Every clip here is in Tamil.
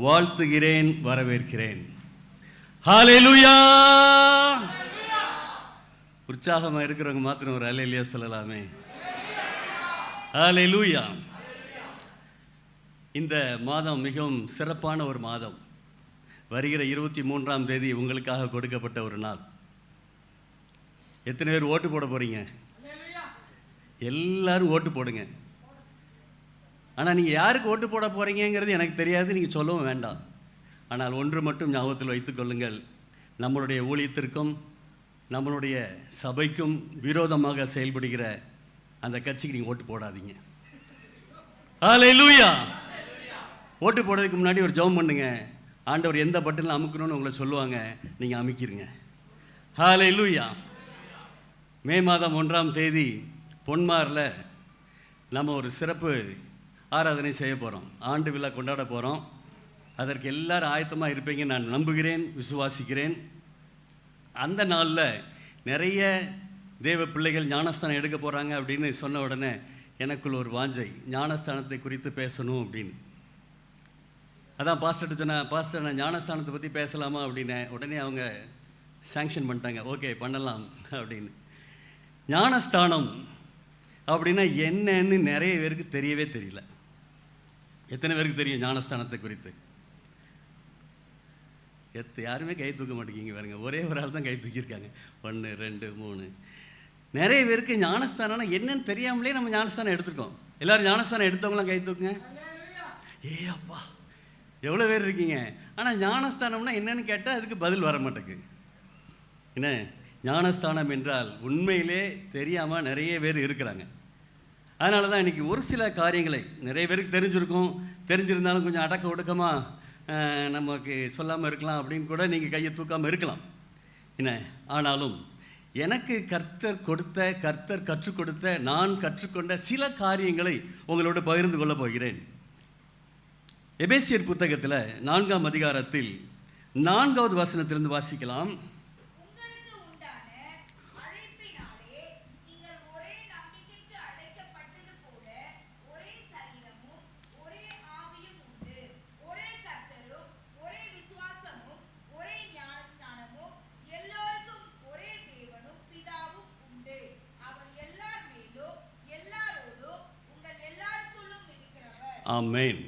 வாழ்த்துகிறேன், வரவேற்கிறேன். ஹல்லேலூயா. உற்சாகமா இருக்கிறவங்க மாத்திரம் ஒரு ஹல்லேலூயா சொல்லலாமே. ஹல்லேலூயா. இந்த மாதம் மிகவும் சிறப்பான ஒரு மாதம். வருகிற 23ஆம் தேதி உங்களுக்காக கொடுக்கப்பட்ட ஒரு நாள். எத்தனை பேர் ஓட்டு போட போறீங்க? எல்லாரும் ஓட்டு போடுங்க. ஆனால் நீங்கள் யாருக்கு ஓட்டு போட போகிறீங்கிறது எனக்கு தெரியாது, நீங்கள் சொல்லவும் வேண்டாம். ஆனால் ஒன்று மட்டும் ஞாபகத்தில் வைத்துக்கொள்ளுங்கள், நம்மளுடைய ஊழியத்திற்கும் நம்மளுடைய சபைக்கும் விரோதமாக செயல்படுகிற அந்த கட்சிக்கு நீங்கள் ஓட்டு போடாதீங்க. ஹல்லேலூயா. ஓட்டு போடுறதுக்கு முன்னாடி ஒரு ஜெபம் பண்ணுங்க. ஆண்டவர் எந்த பட்டனில் அமுக்கணும்னு உங்களை சொல்லுவாங்க, நீங்கள் அமுக்கிடுங்க. ஹல்லேலூயா. மே மாதம் 1ஆம் தேதி பொன்மாரில் நம்ம ஒரு சிறப்பு ஆராதனை செய்ய போகிறோம். ஆண்டு விழா கொண்டாட போகிறோம். அதற்கு எல்லாரும் ஆயத்தமாக இருப்பீங்க நான் நம்புகிறேன், விசுவாசிக்கிறேன். அந்த நாளில் நிறைய தேவ பிள்ளைகள் ஞானஸ்தானம் எடுக்க போகிறாங்க அப்படின்னு சொன்ன உடனே எனக்குள்ள ஒரு வாஞ்சை, ஞானஸ்தானத்தை குறித்து பேசணும் அப்படின்னு. அதான் பாஸ்டர்கிட்ட சொன்னேன், பாஸ்டர் நான் ஞானஸ்தானத்தை பற்றி பேசலாமா அப்படின்னு. உடனே அவங்க சாங்ஷன் பண்ணிட்டாங்க, ஓகே பண்ணலாம் அப்படின்னு. ஞானஸ்தானம் அப்படின்னா என்னன்னு நிறைய பேருக்கு தெரியவே தெரியல. எத்தனை பேருக்கு தெரியும் ஞானஸ்தானத்தை குறித்து? யாருமே கை தூக்க மாட்டேங்கிங்க பாருங்க. ஒரே ஒரு ஆள் தான் கை தூக்கியிருக்காங்க. 1 2 3. நிறைய பேருக்கு ஞானஸ்தானம்னா என்னன்னு தெரியாமலே நம்ம ஞானஸ்தானம் எடுத்துருக்கோம். எல்லாரும் ஞானஸ்தானம் எடுத்தவங்களாம் கை தூக்குங்க. ஏ அப்பா எவ்வளோ பேர் இருக்கீங்க. ஆனால் ஞானஸ்தானம்னா என்னன்னு கேட்டால் அதுக்கு பதில் வர மாட்டேங்குது. என்ன ஞானஸ்தானம் என்றால் உண்மையிலே தெரியாமல் நிறைய பேர் இருக்கிறாங்க. அதனால தான் இன்றைக்கி ஒரு சில காரியங்களை நிறைய பேருக்கு தெரிஞ்சிருக்கும். தெரிஞ்சிருந்தாலும் கொஞ்சம் அடக்க ஒடுக்கமாக நமக்கு சொல்லாமல் இருக்கலாம் அப்படின்னு கூட நீங்கள் கையை தூக்காமல் இருக்கலாம். என்ன ஆனாலும் எனக்கு கர்த்தர் கற்றுக் கொடுத்த நான் கற்றுக்கொண்ட சில காரியங்களை உங்களோடு பகிர்ந்து கொள்ளப் போகிறேன். எபேசியர் புத்தகத்தில் 4ஆம் அதிகாரத்தில் 4வது வசனத்திலிருந்து வாசிக்கலாம். ஆமென்.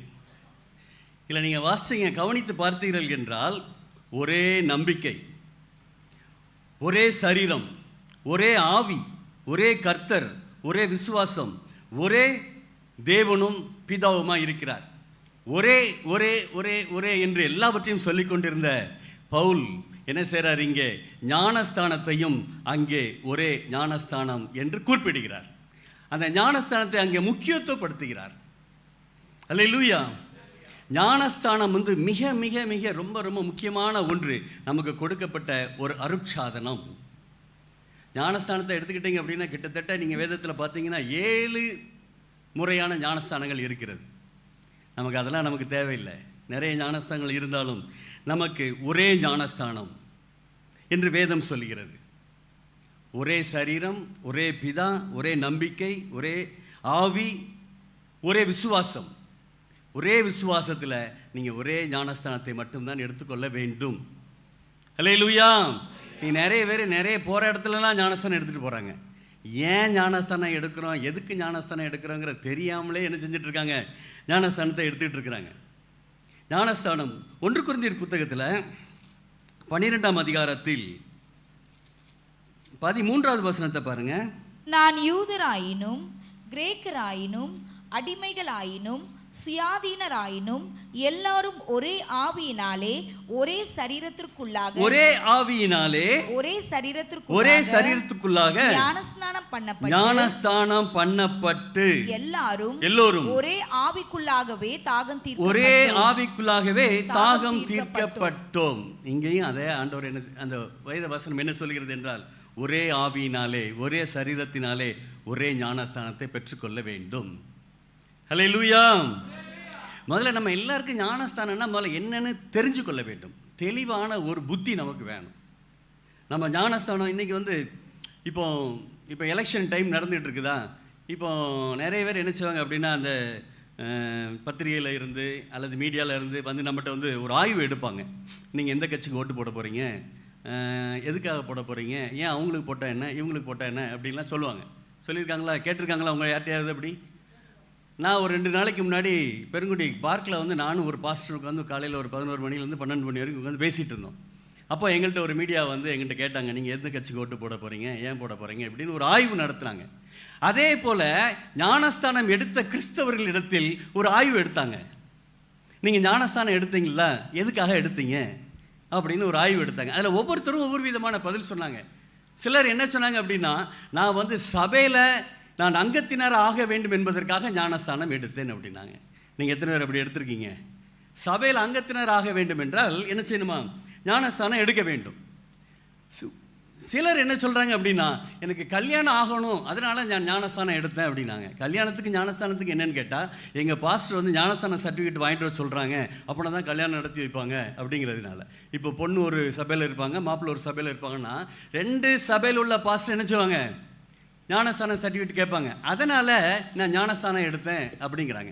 இல்லை நீங்கள் வாசிங்க, கவனித்து பார்த்தீர்கள் என்றால் ஒரே நம்பிக்கை, ஒரே சரீரம், ஒரே ஆவி, ஒரே கர்த்தர், ஒரே விசுவாசம், ஒரே தேவனும் பிதாவுமா இருக்கிறார். ஒரே ஒரே ஒரே ஒரே என்று எல்லாவற்றையும் சொல்லிக் கொண்டிருந்த பவுல் என்ன செய்கிறார்? இங்கே ஞானஸ்தானத்தையும் அங்கே ஒரே ஞானஸ்தானம் என்று குறிப்பிடுகிறார். அந்த ஞானஸ்தானத்தை அங்கே முக்கியத்துவப்படுத்துகிறார். அல்லேலூயா. ஞானஸ்தானம் மிக மிக மிக ரொம்ப ரொம்ப முக்கியமான ஒன்று. நமக்கு கொடுக்கப்பட்ட ஒரு அருட்சாதனம். ஞானஸ்தானத்தை எடுத்துக்கிட்டீங்க அப்படின்னா கிட்டத்தட்ட நீங்கள் வேதத்தில் பார்த்தீங்கன்னா 7 முறையான ஞானஸ்தானங்கள் இருக்கிறது. அதெல்லாம் நமக்கு தேவையில்லை. நிறைய ஞானஸ்தானங்கள் இருந்தாலும் நமக்கு ஒரே ஞானஸ்தானம் என்று வேதம் சொல்கிறது. ஒரே சரீரம், ஒரே பிதா, ஒரே நம்பிக்கை, ஒரே ஆவி, ஒரே விசுவாசம். ஒரே விசுவாசத்தில் நீங்கள் ஒரே ஞானஸ்தானத்தை மட்டும்தான் எடுத்துக்கொள்ள வேண்டும். அல்லேலூயா. நீ நிறைய பேர் நிறைய போகிற இடத்துலலாம் ஞானஸ்தானம் எடுத்துகிட்டு போகிறாங்க. ஏன் ஞானஸ்தானம் எடுக்கிறோம், எதுக்கு ஞானஸ்தானம் எடுக்கிறோங்கிற தெரியாமலே என்ன செஞ்சிட்ருக்காங்க? ஞானஸ்தானத்தை எடுத்துகிட்டு இருக்கிறாங்க. ஞானஸ்தானம் 1 கொரிந்தியர் புத்தகத்தில் 12ஆம் அதிகாரத்தில் 13வது வசனத்தை பாருங்கள். நான் யூதராயினும் கிரேக்கராயினும் அடிமைகளாயினும் சுயாதீனராயினும் எல்லாரும் ஒரே ஆவியினாலே ஒரே சரீரத்திற்குள்ளாக ஞானஸ்நானம் பண்ணப்பட்டு எல்லாரும் ஒரே ஆவிக்குள்ளாகவே தாகம் தீர்க்கப்பட்டோம். இங்கேயும் அதே ஆண்டவர் என்ன, அந்த வேத வசனம் என்ன சொல்கிறது என்றால் ஒரே ஆவியினாலே ஒரே சரீரத்தினாலே ஒரே ஞானஸ்தானத்தை பெற்றுக்கொள்ள வேண்டும். ஹல்லேலூயா. முதல்ல நம்ம எல்லாருக்கும் ஞானஸ்தானம்னா முதல்ல என்னன்னு தெரிஞ்சு கொள்ள வேண்டும். தெளிவான ஒரு புத்தி நமக்கு வேணும். நம்ம ஞானஸ்தானம் இன்றைக்கி இப்போ எலெக்ஷன் டைம் நடந்துகிட்டு இருக்குதா? இப்போ நிறைய பேர் என்ன செய்வாங்க அப்படின்னா அந்த பத்திரிகையில் இருந்து அல்லது மீடியாவில் இருந்து வந்து நம்மகிட்ட வந்து ஒரு ஆய்வு எடுப்பாங்க. நீங்கள் எந்த கட்சிக்கு ஓட்டு போட போகிறீங்க, எதுக்காக போட போகிறீங்க, ஏன் அவங்களுக்கு போட்டால் என்ன, இவங்களுக்கு போட்டால் என்ன அப்படின்லாம் சொல்லுவாங்க. சொல்லியிருக்காங்களா, கேட்டிருக்காங்களா அவங்க யார்ட்டையாவது? அப்படி நான் ஒரு 2 நாளைக்கு முன்னாடி பெருங்குடி பார்க்கில் வந்து நானும் ஒரு பாஸ்டர் உட்காந்து காலையில் ஒரு 11 மணிலேருந்து 12 மணி வரைக்கும் உட்காந்து பேசிகிட்டு இருந்தோம். அப்போ எங்கள்கிட்ட ஒரு மீடியா வந்து எங்கள்கிட்ட கேட்டாங்க, நீங்கள் எந்த கட்சிக்கு ஓட்டு போட போகிறீங்க, ஏன் போட போகிறீங்க அப்படின்னு ஒரு ஆய்வு நடத்துனாங்க. அதே போல் ஞானஸ்தானம் எடுத்த கிறிஸ்தவர்களிடத்தில் ஒரு ஆய்வு எடுத்தாங்க. நீங்கள் ஞானஸ்தானம் எடுத்தீங்களா, எதுக்காக எடுத்தீங்க அப்படின்னு ஒரு ஆய்வு எடுத்தாங்க. அதில் ஒவ்வொருத்தரும் ஒவ்வொரு விதமான பதில் சொன்னாங்க. சிலர் என்ன சொன்னாங்க அப்படின்னா, நான் வந்து சபையில் நான் அங்கத்தினர் ஆக வேண்டும் என்பதற்காக ஞானஸ்தானம் எடுத்தேன் அப்படின்னாங்க. நீங்கள் எத்தனை பேர் அப்படி எடுத்திருக்கீங்க? சபையில் அங்கத்தினர் ஆக வேண்டும் என்றால் என்ன செய்யணுமா, ஞானஸ்தானம் எடுக்க வேண்டும். சிலர் என்ன சொல்கிறாங்க அப்படின்னா, எனக்கு கல்யாணம் ஆகணும் அதனால நான் ஞானஸ்தானம் எடுத்தேன் அப்படின்னாங்க. கல்யாணத்துக்கு ஞானஸ்தானத்துக்கு என்னன்னு கேட்டால், எங்கள் பாஸ்டர் வந்து ஞானஸ்தான சர்டிஃபிகேட் வாங்கிட்டு வர சொல்கிறாங்க, அப்படின்னா தான் கல்யாணம் நடத்தி வைப்பாங்க அப்படிங்கிறதுனால. இப்போ பொண்ணு ஒரு சபையில் இருப்பாங்க, மாப்பிள்ளை ஒரு சபையில் இருப்பாங்கன்னா 2 சபையில் உள்ள பாஸ்டர் என்ன செய்வாங்க, ஞானஸ்தான சர்டிஃபிகேட் கேட்பாங்க. அதனால் நான் ஞானஸ்தானம் எடுத்தேன் அப்படிங்கிறாங்க.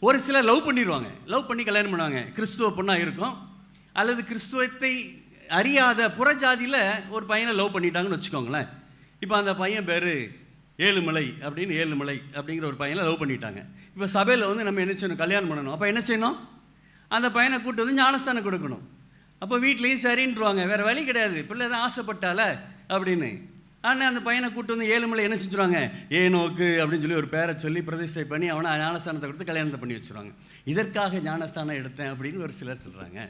ஒரு சிலர் லவ் பண்ணிடுவாங்க, லவ் பண்ணி கல்யாணம் பண்ணுவாங்க. கிறிஸ்துவ பொண்ணாக இருக்கும், அல்லது கிறிஸ்துவத்தை அறியாத புறஜாதியில் ஒரு பையனை லவ் பண்ணிட்டாங்கன்னு வச்சுக்கோங்களேன். இப்போ அந்த பையன் பேர் ஏழுமலை அப்படின்னு, ஏழுமலை அப்படிங்கிற ஒரு பையனை லவ் பண்ணிட்டாங்க. இப்போ சபையில் வந்து நம்ம என்ன செய்யணும், கல்யாணம் பண்ணணும். அப்போ என்ன செய்யணும், அந்த பையனை கூப்பிட்டு வந்து ஞானஸ்தானம் கொடுக்கணும். அப்போ வீட்லேயும் சரின்றுவாங்க, வேறு வழி கிடையாது, பிள்ளை தான் ஆசைப்பட்டால அப்படின்னு. ஆனால் அந்த பையனை கூப்பிட்டு வந்து ஏழுமலை என்ன செஞ்சுருவாங்க, ஏனோக்கு அப்படின்னு சொல்லி ஒரு பேரை சொல்லி பிரதிஷ்டை பண்ணி அவனை ஞானஸ்தானத்தை கொடுத்து கல்யாணத்தை பண்ணி வச்சுருவாங்க. இதற்காக ஞானஸ்தானம் எடுத்தேன் அப்படின்னு ஒரு சிலர் சொல்கிறாங்க.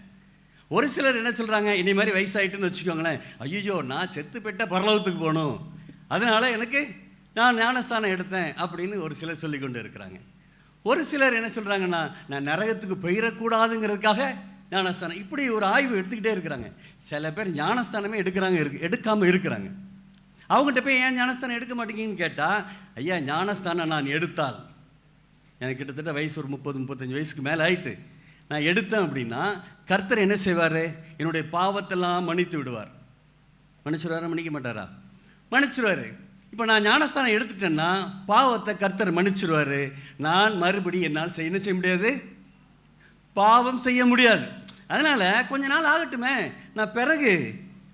ஒரு சிலர் என்ன சொல்கிறாங்க, இனி மாதிரி வயசாகிட்டுன்னு வச்சுக்கோங்களேன், ஐயோ நான் செத்து பெற்ற பரலோகத்துக்கு போகணும், அதனால் எனக்கு நான் ஞானஸ்தானம் எடுத்தேன் அப்படின்னு ஒரு சிலர் சொல்லி கொண்டு இருக்கிறாங்க. ஒரு சிலர் என்ன சொல்கிறாங்கன்னா, நான் நரகத்துக்கு போயிடக்கூடாதுங்கிறதுக்காக ஞானஸ்தானம். இப்படி ஒரு ஆய்வு எடுத்துக்கிட்டே இருக்கிறாங்க. சில பேர் ஞானஸ்தானமே எடுக்காமல் இருக்கிறாங்க. அவங்ககிட்ட போய் ஏன் ஞானஸ்தானம் எடுக்க மாட்டேங்கன்னு கேட்டால், ஐயா ஞானஸ்தானம் நான் எடுத்தால், எனக்கு கிட்டத்தட்ட வயசு ஒரு 30-35 வயசுக்கு மேலே ஆயிட்டு, நான் எடுத்தேன் அப்படின்னா கர்த்தர் என்ன செய்வார், என்னுடைய பாவத்தெல்லாம் மன்னித்து விடுவார். மன்னிச்சிருவாரா, மன்னிக்க மாட்டாரா? மன்னிச்சிருவார். இப்போ நான் ஞானஸ்தானம் எடுத்துட்டேன்னா பாவத்தை கர்த்தர் மன்னிச்சிருவார். நான் மறுபடி என்னால் என்ன செய்ய முடியாது, பாவம் செய்ய முடியாது. அதனால் கொஞ்ச நாள் ஆகட்டுமே, நான்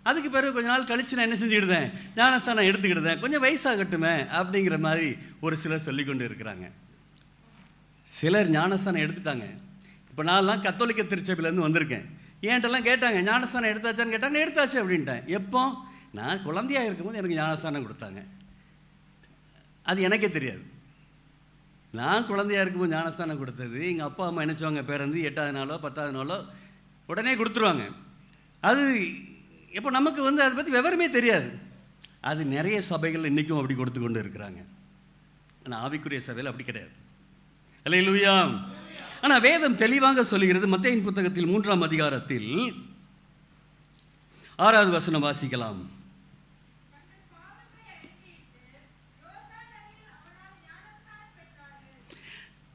அதுக்கு பிறகு கொஞ்ச நாள் கழித்து நான் என்ன செஞ்சுக்கிடுதேன், ஞானஸ்தானம் எடுத்துக்கிடுதேன், கொஞ்சம் வயசாகட்டுமே அப்படிங்கிற மாதிரி ஒரு சிலர் சொல்லி கொண்டு இருக்கிறாங்க. சிலர் ஞானஸ்தானம் எடுத்துட்டாங்க. இப்போ நான்லாம் கத்தோலிக்க திருச்சபையிலேருந்து வந்திருக்கேன். ஏன்ட்டெல்லாம் கேட்டாங்க, ஞானஸ்தானம் எடுத்தாச்சான்னு கேட்டாங்க. எடுத்தாச்சு அப்படின்ட்டேன். எப்போ, நான் குழந்தையாக இருக்கும்போது எனக்கு ஞானஸ்தானம் கொடுத்தாங்க. அது எனக்கே தெரியாது. நான் குழந்தையாக இருக்கும்போது ஞானஸ்தானம் கொடுத்தது எங்கள் அப்பா அம்மா என்ன செய்வாங்க, பிறந்து 8வது நாளோ 10வது நாளோ உடனே கொடுத்துருவாங்க. அது இப்போ நமக்கு வந்து அதை பற்றி விவரமே தெரியாது. அது நிறைய சபைகள் இன்றைக்கும் அப்படி கொடுத்து கொண்டு இருக்கிறாங்க. ஆனால் ஆவிக்குரிய சபையில் அப்படி கிடையாது. அல்லேலூயா. ஆனால் வேதம் தெளிவாக சொல்லுகிறது. மத்தேயின் புத்தகத்தில் 3ஆம் அதிகாரத்தில் 6வது வசனம் வாசிக்கலாம்.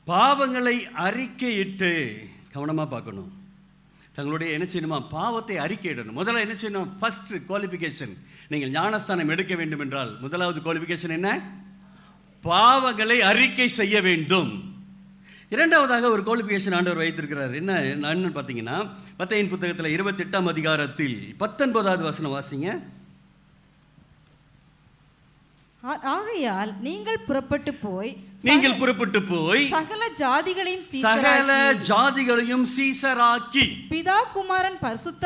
பாவங்களை அறிக்கையிட்டு, கவனமாக பார்க்கணும், தங்களுடைய என்ன செய்யணுமா, பாவத்தை அறிக்கையிடணும். முதல்ல என்ன செய்யணும், ஃபர்ஸ்ட் குவாலிஃபிகேஷன், நீங்கள் ஞானஸ்தானம் எடுக்க வேண்டும் என்றால் முதலாவது குவாலிஃபிகேஷன் என்ன, பாவங்களை அறிக்கை செய்ய வேண்டும். இரண்டாவதாக ஒரு குவாலிஃபிகேஷன் ஆண்டவர் வைத்திருக்கிறார். என்னன்னு பார்த்தீங்கன்னா, மத்தேயின் புத்தகத்தில் 28ஆம் அதிகாரத்தில் 19வது வசனம் வாசிங்க. ஆகையால் நீங்கள் புறப்பட்டு போய் சகல ஜாதிகளையும் சீசராக்கி பிதா குமாரன் பரிசுத்த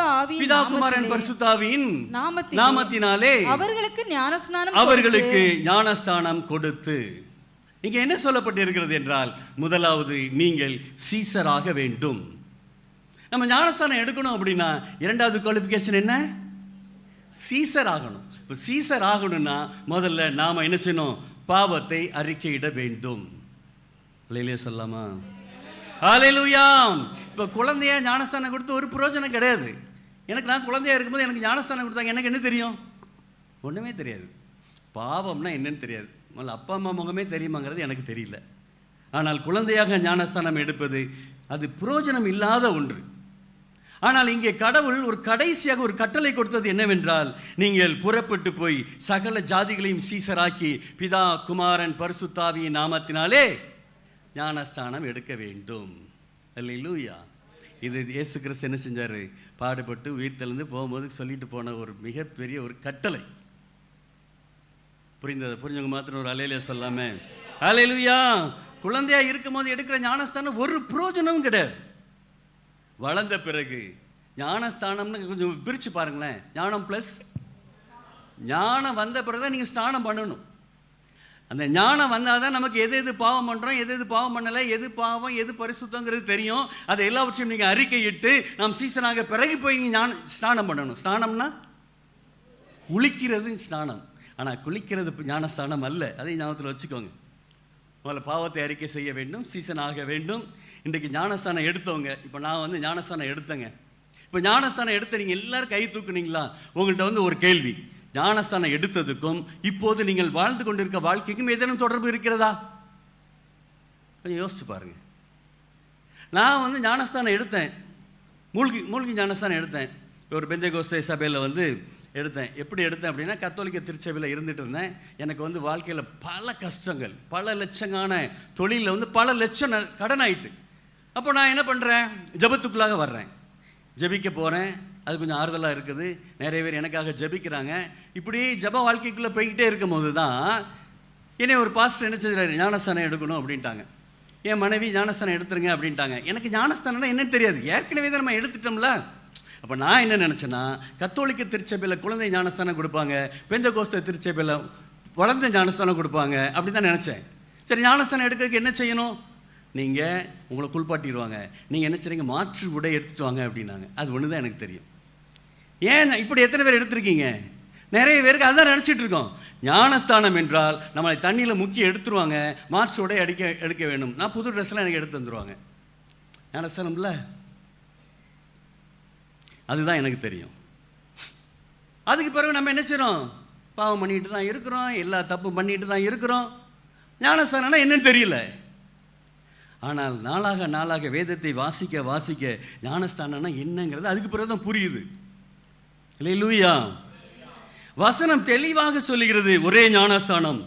ஆவியின் நாமத்தினாலே அவர்களுக்கு ஞானஸ்நானம் கொடுத்து. இங்கே என்ன சொல்லப்பட்டிருக்கிறது என்றால், முதலாவது நீங்கள் சீசராக வேண்டும். நம்ம ஞானஸ்தானம் எடுக்கணும் அப்படின்னா இரண்டாவது குவாலிஃபிகேஷன் என்ன, சீசர் ஆகணும். இப்போ சீசர் ஆகணும்னா முதல்ல நாம் என்ன செய்யணும், பாவத்தை அறிக்கையிட வேண்டும். அல்லேலூயா சொல்லாமா? அல்லேலூயா. இப்போ குழந்தையா ஞானஸ்தானம் கொடுத்து ஒரு பிரயோஜனம் கிடையாது. நான் குழந்தையா இருக்கும்போது எனக்கு ஞானஸ்தானம் கொடுத்தாங்க, எனக்கு என்ன தெரியும், ஒன்றுமே தெரியாது. பாவம்னா என்னன்னு தெரியாது. முதல்ல அப்பா அம்மா முகமே தெரியுமாங்கிறது எனக்கு தெரியல. ஆனால் குழந்தையாக ஞானஸ்தானம் எடுப்பது அது பிரயோஜனம் இல்லாத ஒன்று. ஆனால் இங்கே கடவுள் ஒரு கடைசியாக ஒரு கட்டளை கொடுத்தது என்னவென்றால், நீங்கள் புறப்பட்டு போய் சகல ஜாதிகளையும் சீசராக்கி பிதா குமாரன் பரிசுத்த ஆவியின் நாமத்தினாலே ஞானஸ்தானம் எடுக்க வேண்டும். அல்லேலூயா. இது இயேசு கிறிஸ்து என்ன செஞ்சார்? பாடுபட்டு உயிர்த்தெழுந்து போகும்போது சொல்லிட்டு போன ஒரு மிகப்பெரிய ஒரு கட்டளை. புரிஞ்சவங்க மாத்திரம் ஒரு அல்லேலூயா சொல்லாமே. அல்லேலூயா. குழந்தையா இருக்கும் போது எடுக்கிற ஞானஸ்தானம் ஒரு பிரயோஜனமும் கிடையாது. வளர்ந்த பிறகு ஞானஸ்தானம்னு கொஞ்சம் பிரித்து பாருங்களேன். ஞானம் ப்ளஸ் ஞானம் வந்த பிறகு தான் நீங்கள் ஸ்நானம் பண்ணணும். அந்த ஞானம் வந்தால் தான் நமக்கு எது எது பாவம் பண்ணுறோம், எது எது பாவம் பண்ணலை, எது பாவம் எது பரிசுத்தங்கிறது தெரியும். அதை எல்லாவற்றையும் நீங்கள் அறிக்கையிட்டு நாம் சீசனாக பிறகு போய் நீங்கள் ஸ்நானம் பண்ணணும். ஸ்நானம்னா குளிக்கிறது ஸ்நானம். ஆனால் குளிக்கிறது ஞானஸ்தானம் அல்ல. அதை ஞாபகத்தில் வச்சுக்கோங்க. முதல்ல பாவத்தை அறிக்கை செய்ய வேண்டும், சீசன் ஆக வேண்டும். இன்றைக்கு ஞானஸ்தானம் எடுத்தவங்க, இப்போ நான் வந்து ஞானஸ்தானம் எடுத்தேங்க. இப்போ ஞானஸ்தானம் எடுத்த நீங்கள் எல்லோரும் கை தூக்குனீங்களா? உங்கள்கிட்ட வந்து ஒரு கேள்வி, ஞானஸ்தானம் எடுத்ததுக்கும் இப்போது நீங்கள் வாழ்ந்து கொண்டிருக்க வாழ்க்கைக்கும் ஏதேனும் தொடர்பு இருக்கிறதா? கொஞ்சம் யோசிச்சு பாருங்க. நான் வந்து ஞானஸ்தானம் எடுத்தேன், மூழ்கி ஞானஸ்தானம் எடுத்தேன். ஒரு பெந்தேகோஸ்தே சபையில் வந்து எடுத்தேன். எப்படி எடுத்தேன் அப்படின்னா, கத்தோலிக்க திருச்சபையில் இருந்துட்டு இருந்தேன். எனக்கு வந்து வாழ்க்கையில் பல கஷ்டங்கள், பல லட்சங்கான தொழிலில் வந்து பல லட்சம் கடன் ஆயிட்டு. அப்போ நான் என்ன பண்ணுறேன்? ஜெபத்துக்குள்ளாக வர்றேன், ஜெபிக்க போகிறேன். அது கொஞ்சம் ஆறுதலாக இருக்குது. நிறைய பேர் எனக்காக ஜெபிக்கிறாங்க. இப்படி ஜெப வாழ்க்கைக்குள்ளே போய்கிட்டே இருக்கும் போது தான் என்னை ஒரு பாஸ்டர் என்ன செஞ்சாரு? ஞானஸ்தானம் எடுக்கணும் அப்படின்ட்டாங்க. என் மனைவி ஞானஸ்தானம் எடுத்துருங்க அப்படின்ட்டாங்க. எனக்கு ஞானஸ்தானம்னா என்னன்னு தெரியாது. ஏற்கனவே தான் நம்ம எடுத்துட்டோம்ல. அப்போ நான் என்ன நினச்சேன்னா, கத்தோலிக்க திருச்சபையில் குழந்தை ஞானஸ்தானம் கொடுப்பாங்க, பெந்தேகோஸ்தே திருச்சபையில் வளர்ந்த ஞானஸ்தானம் கொடுப்பாங்க, அப்படி தான் நினச்சேன். சரி, ஞானஸ்தானம் எடுக்கிறதுக்கு என்ன செய்யணும்? நீங்கள் உங்களை குளிப்பாட்டிடுவாங்க, நீங்கள் என்ன செய்றீங்க? மாற்று உடை எடுத்துகிட்டு வாங்க அப்படின்னாங்க. அது ஒன்று தான் எனக்கு தெரியும். ஏன் இப்படி எத்தனை பேர் எடுத்திருக்கீங்க? நிறைய பேருக்கு அதுதான் நினச்சிட்டு இருக்கோம். ஞானஸ்தானம் என்றால் நம்மளை தண்ணியில் முக்கி எடுத்துருவாங்க, மாற்று உடை எடுக்க வேணும். நான் புது ட்ரெஸ்லாம் எனக்கு எடுத்து வந்துடுவாங்க. ஞானஸ்தானம் இல்லை, அதுதான் எனக்கு தெரியும். அதுக்கு பிறகு நம்ம என்ன செய்கிறோம்? பாவம் பண்ணிட்டு தான் இருக்கிறோம், எல்லா தப்பும் பண்ணிட்டு தான் இருக்கிறோம். ஞானஸ்தானம்னா என்னன்னு தெரியல. ஆனால் நாளாக நாளாக வேதத்தை வாசிக்க வாசிக்க ஞானஸ்தானம்னா என்னங்கிறது அதுக்கு பிறகு தான் புரியுது. அல்லேலூயா. வசனம் தெளிவாக சொல்லுகிறது, ஒரே ஞானஸ்தானம்.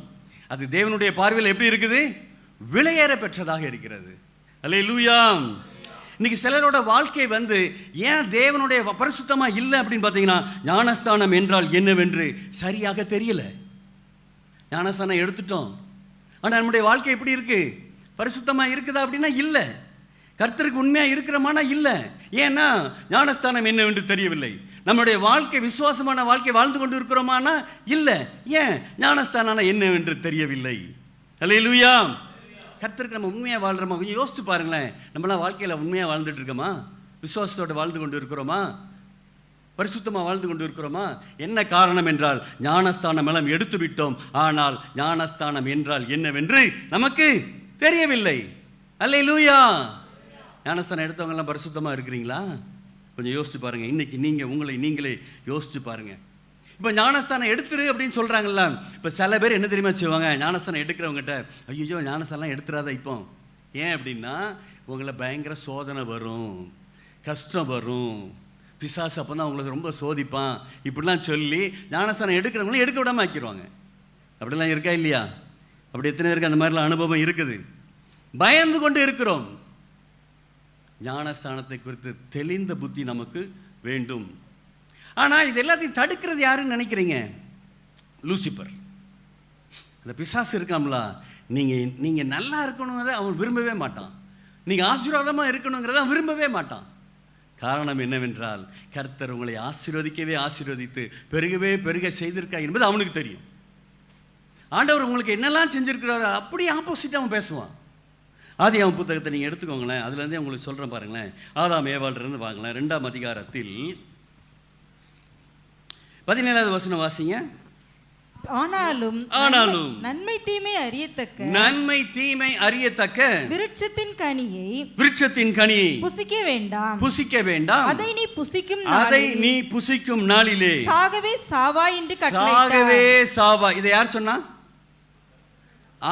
அது தேவனுடைய பார்வையில் எப்படி இருக்குது? விலையேற பெற்றதாக இருக்கிறது. அல்லேலூயா. இன்னைக்கு சிலரோட வாழ்க்கை வந்து ஏன் தேவனுடைய பரிசுத்தமாக இல்லை அப்படின்னு பார்த்தீங்கன்னா, ஞானஸ்தானம் என்றால் என்னவென்று சரியாக தெரியல. ஞானஸ்தானம் எடுத்துட்டோம், ஆனால் நம்முடைய வாழ்க்கை எப்படி இருக்கு? பரிசுத்தமாக இருக்குதா அப்படின்னா இல்லை. கர்த்தருக்கு உண்மையாக இருக்கிறோமானா இல்லை. ஏன்னா ஞானஸ்தானம் என்னவென்று தெரியவில்லை. நம்முடைய வாழ்க்கை விசுவாசமான வாழ்க்கை வாழ்ந்து கொண்டு இருக்கிறோமானா இல்லை. ஏன்? ஞானஸ்தானம் என்னவென்று தெரியவில்லை. அல்லேலூயா. கர்த்தருக்கு நம்ம உண்மையாக வாழ்கிறோமா? கொஞ்சம் யோசிச்சு பாருங்களேன். நம்மளாம் வாழ்க்கையில் உண்மையாக வாழ்ந்துட்டு இருக்கோமா? விசுவாசத்தோடு வாழ்ந்து கொண்டு இருக்கிறோமா? பரிசுத்தமாக வாழ்ந்து கொண்டு இருக்கிறோமா? என்ன காரணம் என்றால், ஞானஸ்தானம் எல்லாம் எடுத்து விட்டோம், ஆனால் ஞானஸ்தானம் என்றால் என்னவென்று நமக்கு தெரியவில்லை. அல்லேலூயா. ஞானஸ்தானம் எடுத்தவங்கெல்லாம் பரிசுத்தமாக இருக்கிறீங்களா? கொஞ்சம் யோசிச்சு பாருங்கள். இன்றைக்கி நீங்கள் உங்களை நீங்களே யோசிச்சு பாருங்கள். இப்போ ஞானஸ்தானம் எடுத்துரு அப்படின்னு சொல்கிறாங்கல்ல. இப்போ சில பேர் என்ன தெரியுமா செய்வாங்க? ஞானஸ்தானம் எடுக்கிறவங்ககிட்ட, ஐயோ ஞானஸ்தானம் எடுத்துறாத இப்போ. ஏன் அப்படின்னா, உங்களை பயங்கர சோதனை வரும், கஷ்டம் வரும், பிசாசு அப்போ தான் உங்களுக்கு ரொம்ப சோதிப்பான், இப்படிலாம் சொல்லி ஞானஸ்தானம் எடுக்கிறவங்களும் எடுக்க விடாமல் ஆக்கிடுவாங்க. அப்படிலாம் இருக்கா இல்லையா? அப்படி எத்தனை பேருக்கு அந்த மாதிரிலாம் அனுபவம் இருக்குது? பயந்து கொண்டு இருக்கிறோம். ஞானஸ்தானத்தை குறித்து தெளிந்த புத்தி நமக்கு வேண்டும். ஆனால் இது எல்லாத்தையும் தடுக்கிறது யாருன்னு நினைக்கிறீங்க? லூசிபர், அந்த பிசாசு இருக்காங்களா. நீங்கள் நல்லா இருக்கணுங்கிறத அவன் விரும்பவே மாட்டான். நீங்கள் ஆசீர்வாதமாக இருக்கணுங்கிறத அவன் விரும்பவே மாட்டான். காரணம் என்னவென்றால், கர்த்தர் உங்களை ஆசீர்வதிக்கவே ஆசீர்வதித்து பெருகவே பெருக செய்திருக்கா என்பது அவனுக்கு தெரியும். ஆண்டவர் உங்களுக்கு என்னெல்லாம் செஞ்சுருக்கிறாரு அப்படியே ஆப்போசிட் அவன் பேசுவான். ஆதியாகமம் புத்தகத்தை நீங்கள் எடுத்துக்கோங்களேன். அதுலேருந்தே உங்களுக்கு சொல்கிறேன் பாருங்களேன். ஆதாம் ஏவாளிலிருந்து வாங்களேன். 2ஆம் அதிகாரத்தில் 17வது வசனம் வாசிங்க. ஆனாலும் நன்மை தீமை அறியத்தக்க விருட்சத்தின் கனியை புசிக்க வேண்டாம் அதை நீ புசிக்கும் நாளிலே சாகவே சாவாய் என்று கட்டளையிட்டார். இதை யார் சொன்னா?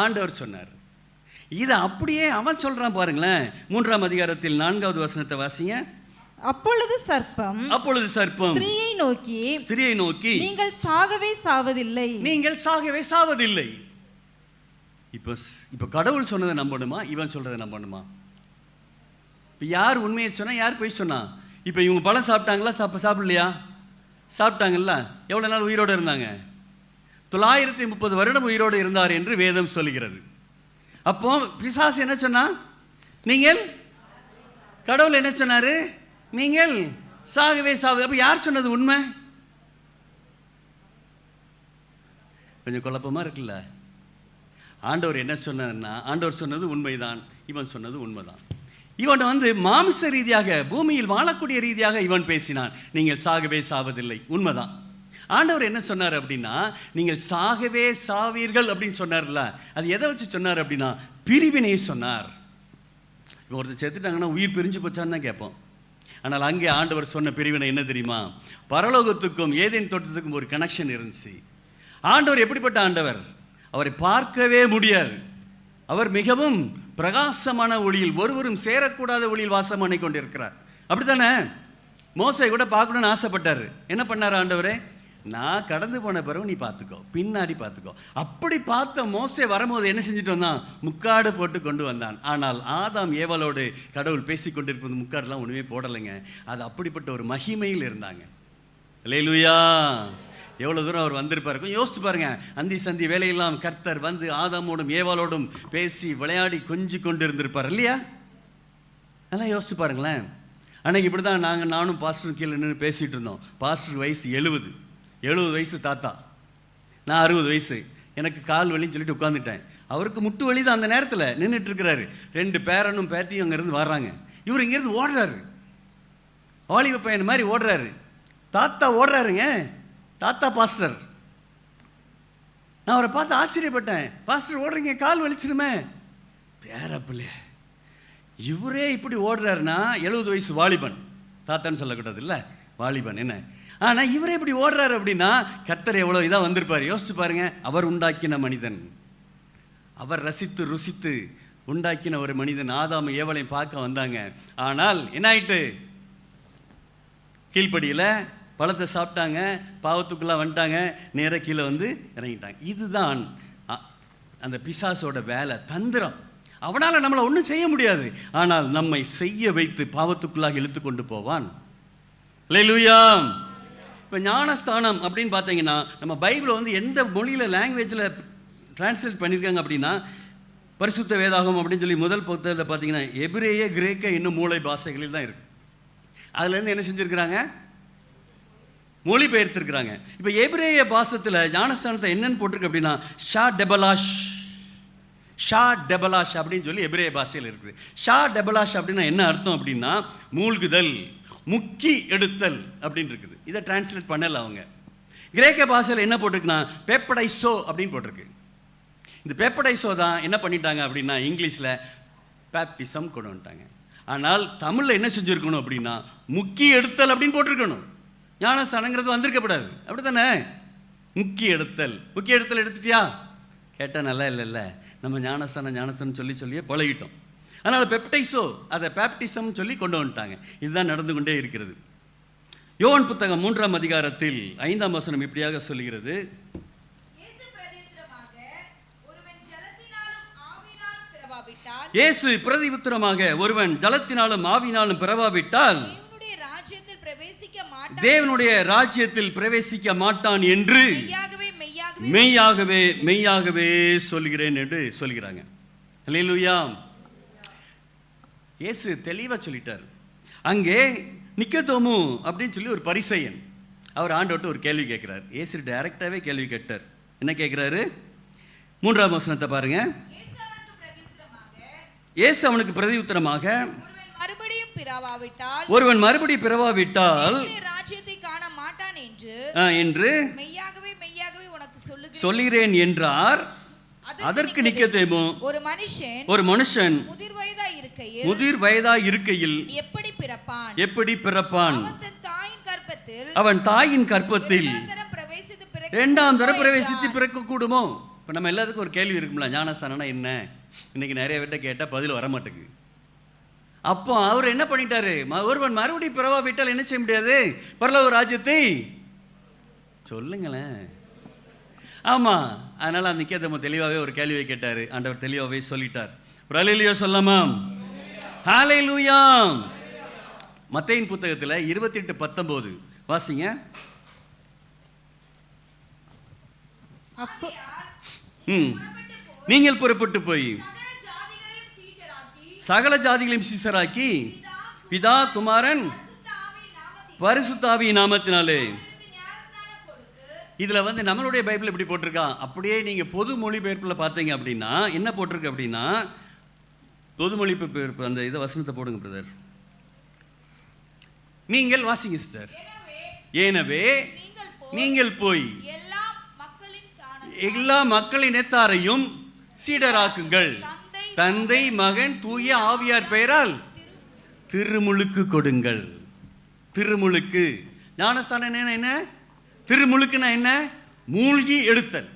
ஆண்டவர் சொன்னார். இதை அப்படியே அவன் சொல்றான் பாருங்களேன். 3ஆம் அதிகாரத்தில் 4வது வசனத்தை வாசிங்க. அப்பொழுது சர்ப்பம் ஸ்திரீயை நோக்கி நீங்கள் சாகவே சாவதில்லை. இப்போ கடவுள் சொன்னதை நம்பணுமா, இவன் சொல்கிறத நம்பணுமா? இப்போ யார் உண்மையை சொன்னால் யார் பொய் சொன்னா? இப்போ இவங்க பழம் சாப்பிட்டாங்களா, சாப்பிடலையா? சாப்பிட்டாங்கல்ல. எவ்வளோ நாள் உயிரோடு இருந்தாங்க? 930 வருடம் உயிரோடு இருந்தார் என்று வேதம் சொல்கிறது. அப்போ பிசாசு என்ன சொன்னா? நீங்கள், கடவுள் என்ன சொன்னார்? நீங்கள் சாகவே சாவு. அப்போ யார் சொன்னது உண்மை? கொஞ்சம் குழப்பமாக இருக்குல்ல. ஆண்டவர் என்ன சொன்னார்னா, ஆண்டவர் சொன்னது உண்மைதான், இவன் சொன்னது உண்மைதான். இவன் மாமிச ரீதியாக, பூமியில் வாழக்கூடிய ரீதியாக இவன் பேசினான். நீங்கள் சாகவே சாவதில்லை, உண்மைதான். ஆண்டவர் என்ன சொன்னார் அப்படின்னா, நீங்கள் சாகவே சாவீர்கள் அப்படின்னு சொன்னார்ல. அது எதை வச்சு சொன்னார் அப்படின்னா, பிரிவினை சொன்னார். இப்போ ஒருத்தர் செத்துட்டாங்கன்னா உயிர் பிரிஞ்சு போச்சான்னு தான் கேட்போம். ஆனால் அங்கே ஆண்டவர் சொன்ன பிரிவினை என்ன தெரியுமா? பரலோகத்துக்கும் ஏதேன் தோட்டத்துக்கும் ஒரு கனெக்ஷன் இருந்துச்சு. ஆண்டவர் எப்படிப்பட்ட ஆண்டவர்? அவரை பார்க்கவே முடியாது. அவர் மிகவும் பிரகாசமான ஒளியில், ஒருவரும் சேரக்கூடாத ஒளியில் வாசம் பண்ணி கொண்டிருக்கிறார். அப்படித்தானே? மோசை கூட பார்க்கணுன்னு ஆசைப்பட்டார். என்ன பண்ணார் ஆண்டவரே? நான் கடந்து போன பிறகு நீ பார்த்துக்கோ, பின்னாடி பார்த்துக்கோ. அப்படி பார்த்த மோசே வரும்போது என்ன செஞ்சுட்டு வந்தான்? முக்காடு போட்டு கொண்டு வந்தான். ஆனால் ஆதாம் ஏவாளோடு கடவுள் பேசி கொண்டிருப்பது முக்காடுலாம் ஒன்றுமே போடலைங்க. அது அப்படிப்பட்ட ஒரு மகிமையில் இருந்தாங்க. அல்லேலூயா! எவ்வளோ தூரம் அவர் வந்திருப்பாரு யோசிச்சு பாருங்க. அந்தி சந்தி வேலையெல்லாம் கர்த்தர் வந்து ஆதாமோடும் ஏவாளோடும் பேசி விளையாடி கொஞ்சி கொண்டு இருந்திருப்பார் இல்லையா? நல்லா யோசிச்சு பாருங்களேன். அன்னைக்கு இப்படி தான் நானும் பாஸ்டர் கீழே நின்று பேசிகிட்டு இருந்தோம். பாஸ்டர் வயசு 70 வயசு தாத்தா, நான் 60 வயசு. எனக்கு கால் வலின்னு சொல்லிட்டு உட்காந்துட்டேன். அவருக்கு முட்டு வலி தான். அந்த நேரத்தில் நின்றுட்டு இருக்கிறாரு. 2 பேரனும் பேத்தியும் அங்கேருந்து வர்றாங்க. இவர் இங்கேருந்து ஓடுறாரு, வாலிப பையன் மாதிரி ஓடுறாரு. தாத்தா ஓடுறாருங்க, தாத்தா பாஸ்டர். நான் அவரை பார்த்து ஆச்சரியப்பட்டேன். பாஸ்டர் ஓடுறீங்க, கால் வலிச்சிருமே. பேரப்பிள்ளை இவரே இப்படி ஓடுறாருன்னா 70 வயசு வாலிபன், தாத்தான்னு சொல்லக்கூடாது இல்லை, வாலிபன் என்ன. ஆனால் இவரே இப்படி ஓடுறாரு அப்படின்னா கர்த்தர் எவ்வளோ இதாக வந்திருப்பார். யோசிச்சு பாருங்க. அவர் உண்டாக்கின மனிதன், அவர் ரசித்து ருசித்து உண்டாக்கின ஒரு மனிதன். ஆதாம் ஏவலையும் பார்க்க வந்தாங்க. ஆனால் என்ன ஆயிட்டு? கீழ்ப்படியில் பழத்தை சாப்பிட்டாங்க, பாவத்துக்குள்ளே வந்துட்டாங்க, நேராக கீழே வந்து இறங்கிட்டாங்க. இதுதான் அந்த பிசாசோட வேலை, தந்திரம். அவனால் நம்மளை ஒன்றும் செய்ய முடியாது. ஆனால் நம்மை செய்ய வைத்து பாவத்துக்குள்ளாக இழுத்து கொண்டு போவான். அல்லேலூயா! இப்போ ஞானஸ்தானம் அப்படின்னு பார்த்தீங்கன்னா, நம்ம பைபிளை எந்த மொழியில், லாங்குவேஜில் டிரான்ஸ்லேட் பண்ணியிருக்காங்க அப்படின்னா, பரிசுத்த வேதாகம் அப்படின்னு சொல்லி முதல் புத்தகத்தில் பார்த்தீங்கன்னா எபிரேய, கிரேக்க, இன்னும் மூளை பாஷைகளில் தான் இருக்குது. அதுலேருந்து என்ன செஞ்சுருக்கிறாங்க? மொழிபெயர்த்திருக்கிறாங்க. இப்போ எபிரேய பாசத்தில் ஞானஸ்தானத்தை என்னன்னு போட்டிருக்கு அப்படின்னா, ஷா டெபலாஷ் அப்படின்னு சொல்லி எபிரேய பாஷையில் இருக்குது. ஷா டெபலாஷ் அப்படின்னா என்ன அர்த்தம் அப்படின்னா, மூழ்குதல், முக்கி எடுத்தல் அப்படின்னு இருக்குது. இதை டிரான்ஸ்லேட் பண்ணல அவங்க. கிரேக்க பாஷையில் என்ன போட்டிருக்குன்னா பேப்படைசோ அப்படின்னு போட்டிருக்கு. இந்த பேப்படைசோ தான் என்ன பண்ணிட்டாங்க அப்படின்னா இங்கிலீஷில் பேப்டிசம் கொண்டு வந்துட்டாங்க. ஆனால் தமிழில் என்ன செஞ்சுருக்கணும் அப்படின்னா முக்கி எடுத்தல் அப்படின்னு போட்டிருக்கணும். ஞானஸ்தானங்கிறது வந்திருக்கப்படாது. அப்படி தானே? முக்கி எடுத்தல். முக்கி எடுத்தல் எடுத்துட்டியா கேட்டால் நல்லா இல்லைல்ல. நம்ம ஞானஸ்தானம் சொல்லியே பழகிட்டோம். அதனால் பெப்டைசோ, அதை பேப்டிசம் சொல்லி கொண்டு வந்துட்டாங்க. இதுதான் நடந்து கொண்டே இருக்கிறது. யோவான் புத்தகம் 3ஆம் அதிகாரத்தில் 5ஆம் வசனம் இப்படியாக சொல்கிறது. இயேசு பிரதியுத்தரமாக, ஒருவன் ஜலத்தினாலும் ஆவியினாலும் பிறவாவிட்டால் தேவனுடைய ராஜ்யத்தில் பிரவேசிக்க மாட்டான் என்று மெய்யாகவே மெய்யாகவே சொல்கிறேன் என்று சொல்கிறாங்க. அல்லேலூயா! இயேசு தெளிவாக சொல்லிட்டார். அங்கே நிக்கதோமு அப்படின்னு சொல்லி ஒரு பரிசேயன், அவர் ஆண்டவர்கிட்ட ஒரு கேள்வி கேட்கிறார். இயேசு டைரக்டாகவே கேள்வி கேட்டார். என்ன கேட்குறாரு? 3ஆம் வசனத்தை பாருங்க. இயேசு அவனுக்கு பிரதியுத்தரமாக, ஒருவன் மறுபடியும் பிறவாவிட்டால் ராஜ்யத்தை காண மாட்டான் என்று மெய்யாகவே மெய்யாகவே உனக்கு சொல்லுகிறேன் என்றார். அதற்கு நிக்கதேமு, ஒரு மனுஷன் முதிர் வயதாய் இருக்கையில் எப்படி பிறப்பான்? அவன் தாயின் கற்பத்தில் 2ஆம் தரம் பிரவேசித்து பிறக்க கூடுமோ? இப்போ நம்ம எல்லாத்துக்கும் ஒரு கேள்வி இருக்கும்ல, ஞானஸ்தானம்னா என்ன? இன்னைக்கு நிறைய பேர்ட்ட கேட்டால் பதில் வர மாட்டேங்குது. அப்போ அவர் என்ன பண்ணிட்டாரு? ஒருவன் மறுபடியும் பிறவாவிட்டால் என்ன செய்ய முடியாது? பரலோக ராஜ்யத்தை சொல்லுங்களேன். ஆமாம், அதனால் அந்த நிக்கதேமு தெளிவாகவே ஒரு கேள்வியை கேட்டார். ஆண்டவர் தெளிவாகவே சொல்லிட்டார். ஒரு அல்லேலூயா சொல்லாமா? ஹல்லேலூயா. மத்தேயின் புத்தகத்தில் 28:19 வாசிங்க. நீங்கள் புறப்பட்டு போய் சகல ஜாதிகளையும் சீசராக்கி பிதா குமாரன் பரிசுத்த ஆவியின் நாமத்தினாலே. இதில் நம்மளுடைய பைபிள் எப்படி போட்டிருக்கா, அப்படியே நீங்கள் பொது மொழிபெயர்ப்பில் பார்த்தீங்க அப்படின்னா என்ன போட்டிருக்கு அப்படின்னா, பொது மொழிபெயர்ப்பு அந்த இதை வசனத்தை போடுங்க பிரதர். நீங்கள் வாசிங்க சிஸ்டர். எனவே நீங்கள் போய் எல்லா மக்களின் இனத்தாரையும் சீடராக்குங்கள், தந்தை மகன் தூய ஆவியார் பெயரால் திருமுழுக்கு கொடுங்கள். திருமுழுக்கு ஞானஸ்தானம் என்ன? திருமுழுக்குன்னா என்ன? மூழ்கி எடுத்தல்.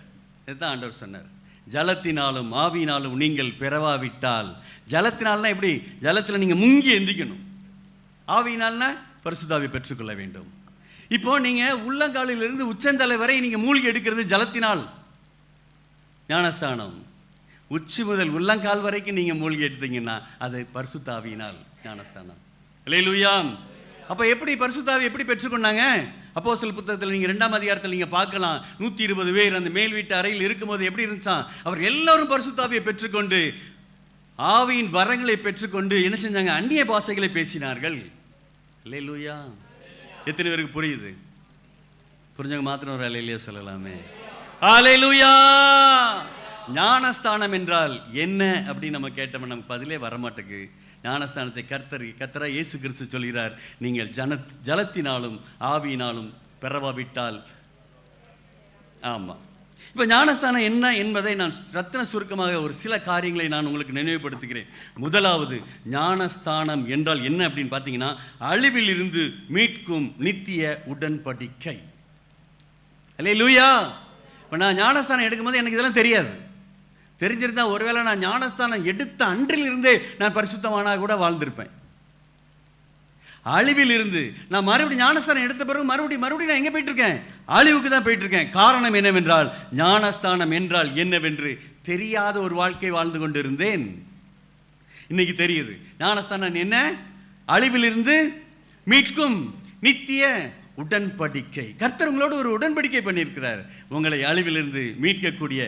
இதுதான் ஆண்டவர் சொன்னார். ஜலத்தினாலும் ஆவியினாலும் நீங்கள் பிறவாவிட்டால். ஜலத்தினால்னா எப்படி? ஜலத்தில் நீங்கள் முங்கி எந்திக்கணும். ஆவியினால்னா பரிசுத்தாவி பெற்றுக்கொள்ள வேண்டும். இப்போ நீங்கள் உள்ளங்காலிலிருந்து உச்சந்தலை வரை நீங்கள் மூழ்கி எடுக்கிறது ஜலத்தினால் ஞானஸ்தானம். உச்சி முதல் உள்ளங்கால் வரைக்கும் நீங்கள் மூழ்கி எடுத்தீங்கன்னா அது பரிசுத்த ஆவியினால் ஞானஸ்தானம். அல்லேலூயா. அப்போ எப்படி பரிசுத்த ஆவி எப்படி பெற்றுக்கொண்டாங்க? அப்போஸ்தலர் புத்தகத்தில் நீங்கள் 2ஆம் அதிகாரத்தில் நீங்கள் பார்க்கலாம். 120 பேர் அந்த மேல் வீட்டு அறையில் இருக்கும்போது எப்படி இருந்துச்சான்? அவர் எல்லாரும் பரிசுத்த ஆவியை பெற்றுக்கொண்டு ஆவியின் வரங்களை பெற்றுக்கொண்டு என்ன செஞ்சாங்க? அந்நிய பாஷைகளை பேசினார்கள். அல்லேலூயா. எத்தனை பேருக்கு புரியுது? புரிஞ்சவங்க மாத்திரம் ஒரு அல்லேலூயா சொல்லலாமே. அல்லேலூயா. ஞானஸ்தானம் என்றால் என்ன அப்படின்னு நம்ம கேட்டோம்னா நமக்கு பதிலே வரமாட்டேங்குது. ஞானஸ்தானத்தை கர்த்தரா இயேசு கிறிஸ்து சொல்கிறார், நீங்கள் ஜலத்தினாலும் ஆவியினாலும் பெறவாவிட்டால். ஆமாம். இப்போ ஞானஸ்தானம் என்ன என்பதை நான் ரத்தின சுருக்கமாக ஒரு சில காரியங்களை நான் உங்களுக்கு நினைவுபடுத்துகிறேன். முதலாவது, ஞானஸ்தானம் என்றால் என்ன அப்படின்னு பார்த்தீங்கன்னா, அழிவில் இருந்து மீட்கும் நித்திய உடன்படிக்கை. அல்லேலூயா. இப்போ நான் ஞானஸ்தானம் எடுக்கும்போது எனக்கு இதெல்லாம் தெரியாது. தெரிஞ்சிருந்தா ஒருவேளை நான் ஞானஸ்தானம் எடுத்த அன்றில் இருந்தே நான் பரிசுத்தமானாக கூட வாழ்ந்திருப்பேன். அழிவில் இருந்து நான் மறுபடியும் ஞானஸ்தானம் எடுத்த பிறகு மறுபடியும் நான் எங்கே போயிட்டு இருக்கேன்? அழிவுக்கு தான் போயிட்டு இருக்கேன். காரணம் என்னவென்றால் ஞானஸ்தானம் என்றால் என்னவென்று தெரியாத ஒரு வாழ்க்கை வாழ்ந்து கொண்டு இருந்தேன். இன்னைக்கு தெரியுது. ஞானஸ்தானம் என்ன? அழிவில் இருந்து மீட்கும் நித்திய உடன்படிக்கை. கர்த்தர் உங்களோடு ஒரு உடன்படிக்கை பண்ணியிருக்கிறார். உங்களை அழிவிலிருந்து மீட்கக்கூடிய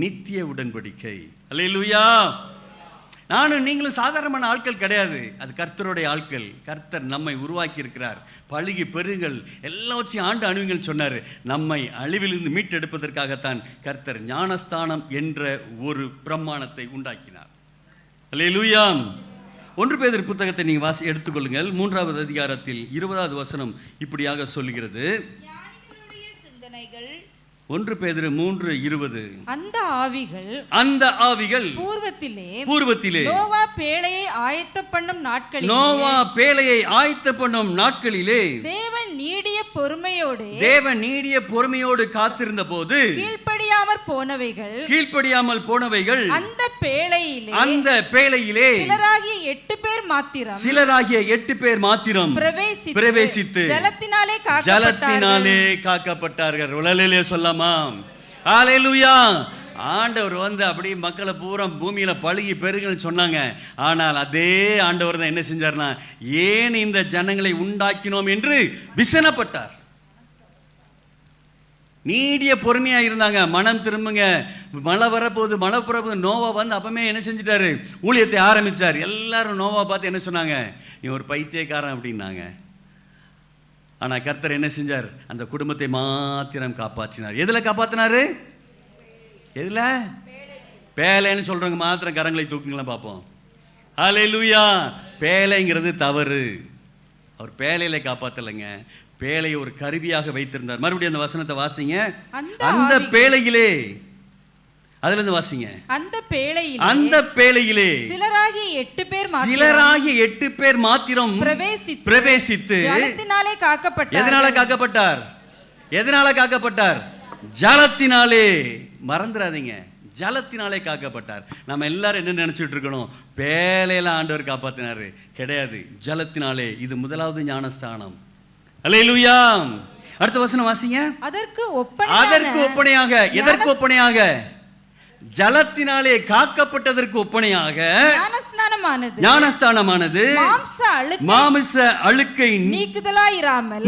நித்திய உடன்படிக்கை. அல்லேலூயா. நானும் நீங்களும் சாதாரணமான ஆட்கள் கிடையாது. அது கர்த்தருடைய ஆட்கள். கர்த்தர் நம்மை உருவாக்கி இருக்கிறார். பழுகி பெருங்கள் எல்லாவற்றையும் ஆண்டு அணுகுங்கள் சொன்னார். நம்மை அழிவிலிருந்து மீட்டெடுப்பதற்காகத்தான் கர்த்தர் ஞானஸ்தானம் என்ற ஒரு பிரமாணத்தை உண்டாக்கினார். அல்லேலூயா. 1 பேதுரு புத்தகத்தை நீங்கள் எடுத்துக்கொள்ளுங்கள். 3ஆவது அதிகாரத்தில் 20வது வசனம் இப்படியாக சொல்லுகிறது. 1 பேதுரு 3:20. அந்த ஆவிகள் பூர்வத்திலே நோவா பேழையை ஆயத்த பண்ணும் நாட்களிலே தேவன் நீடிய பொறுமையோடு காத்திருந்த போது கீழ்ப்படியாமல் போனவைகள் அந்த பேழையிலே சிலராகிய 8 பேர் மாத்திரம் பிரவேசித்து ஜலத்தினாலே காக்கப்பட்டார்கள். உலகிலே சொல்லாமா? ஹல்லேலூயா. ஆண்டவர் அப்படியே மக்களை பூரா பூமியில பழுகி பெருகுன்னு சொன்னாங்க. ஆனால் அதே ஆண்டவர் தான் என்ன செஞ்சார்னா, ஏன் இந்த ஜனங்களை உண்டாக்கினோம் என்று விசனப்பட்டார். நீடிய பொறுமையா இருந்தாங்க. மனம் திரும்புங்க, மழை வரப்போகுது, மழை புறப்போகுது. நோவா அப்பமே என்ன செஞ்சிட்டாரு? ஊழியத்தை ஆரம்பிச்சார். எல்லாரும் நோவா பார்த்து என்ன சொன்னாங்க? நீ ஒரு பைத்தியக்காரன் அப்படின்னாங்க. ஆனால் கர்த்தர் என்ன செஞ்சார்? அந்த குடும்பத்தை மாத்திரம் காப்பாற்றினார். எதில் காப்பாற்றினாரு? எதில்? பேலைன்னு சொல்கிறவங்க மாத்திரம் கரங்களை தூக்குங்களா பார்ப்போம். ஹல்லேலூயா. பேலைங்கிறது தவறு. அவர் பேலையில காப்பாற்றலைங்க. பேலையை ஒரு கருவியாக வைத்திருந்தார். மறுபடியும் அந்த வசனத்தை வாசிங்க. அந்த பேழையிலே, அதுல இருந்து வாசிங்க. அந்த பேழையிலே சிலராகிய 8 பேர் மாத்திரம் பிரவேசித்து ஜலத்தினாலே காக்கப்பட்டார். எதனால காக்கப்பட்டார்? ஜலத்தினாலே. மறந்துடாதீங்க, ஜலத்தினாலே காக்கப்பட்டார். நம்ம எல்லாரும் என்ன நினைச்சிட்டு இருக்கணும்? பேழையில ஆண்டவர் காப்பாத்தினாரு. கிடையாது, ஜலத்தினாலே. இது முதலாவது ஞானஸ்தானம். அல்லேலூயா. அடுத்த வசனம் வாசிங்க. அதற்கு ஒப்பனையாக, எதற்கு ஒப்பனையாக? ஜலத்தினாலே காக்கப்பட்டதற்கு ஒப்பனையாக ஞானஸ்தானமானது மாமிச அழுக்கை நீக்குதலாயிராமல்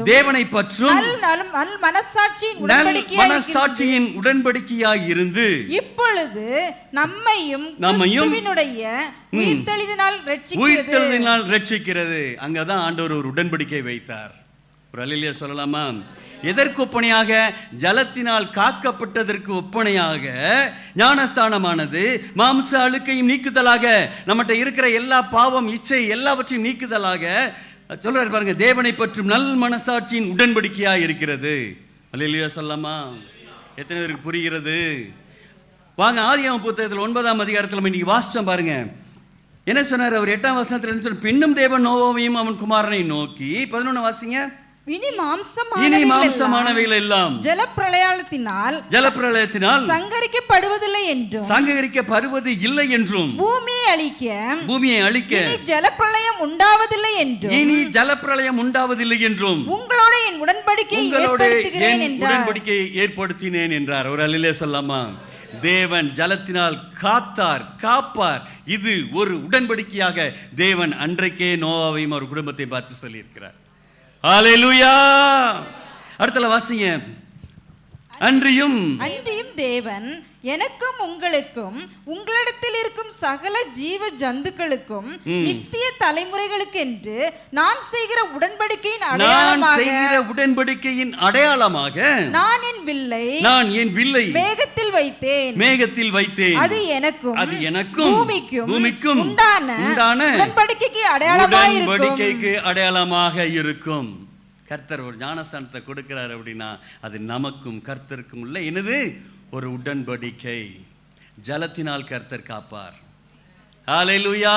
தேவனை பற்றும் மனசாட்சியின் உடன்படிக்கையாய் இருந்து இப்பொழுது நம்மையும் உயிர்த்தெழுதினால் ரட்சிக்கிறது. அங்கதான் ஆண்டவர் ஒரு உடன்படிக்கை வைத்தார். ஒரு அல்லேலூயா சொல்லலாமா? எதற்கு ஒப்பனையாக? ஜலத்தினால் காக்கப்பட்டதற்கு ஒப்பனையாக ஞானஸ்தானமானது மாம்ச அழுக்கையும் நீக்குதலாக, நம்மகிட்ட இருக்கிற எல்லா பாவம் இச்சை எல்லாவற்றையும் நீக்குதலாக சொல்றாரு பாருங்க. தேவனை பற்றும் நல் மனசாட்சியின் உடன்படிக்கையாக இருக்கிறது. அல்லேலூயா சொல்லலாமா? எத்தனை பேருக்கு புரிகிறது? வாங்க ஆதியாகமம் புத்தகத்தில் 9ஆம் அதிகாரத்தில் இன்னைக்கு வாசிச்சோம் பாருங்க. என்ன சொன்னார் அவர்? 8ஆம் வசனத்தில் என்ன சொன்னார்? பின்னும் தேவன் நோவாவையும் அவன் குமாரனை நோக்கி 11 வாசிங்க. இனி மாம்சமானவைகள் எல்லாம் ஜலப்பிரளயத்தினால் சங்கரிக்கப்படுவது இல்லை என்றும் பூமியை அழிக்க ஜலப்பிரளயம் உண்டாவதில்லை என்றும் உங்களோட என் உடன்படிக்கையை ஏற்படுத்தினேன் என்றார். ஒரு அல்லேலூயா சொல்லலாமா? தேவன் ஜலத்தினால் காப்பார். இது ஒரு உடன்படிக்கையாக தேவன் அன்றைக்கே நோவாவையும் அவர் குடும்பத்தை பார்த்து சொல்லியிருக்கிறார். ஹல்லேலூயா. அடுத்தல வாசிங்க. அன்றியும் தேவன் எனக்கும் உங்களுக்கும் உங்களிடத்தில் இருக்கும் சகல ஜீவ ஜந்துக்களுக்கும் நித்திய தலைமுறைகளுக்கு என்று நான் செய்கிற உடன்படிக்கையின் அடையாளமாக நான் என் வில்லை மேகத்தில் வைத்தேன். அது எனக்கும் பூமிக்கும் உண்டான உடன்படிக்கைக்கு அடையாளமாக இருக்கும். கர்த்தர் ஒரு ஞானஸ்தானத்தை கொடுக்கிறார் அப்படின்னா அது நமக்கும் கர்த்தருக்கும் உள்ள என்னது? ஒரு உடன்படிக்கை. ஜலத்தினால் கர்த்தர் காப்பார். ஹல்லேலூயா.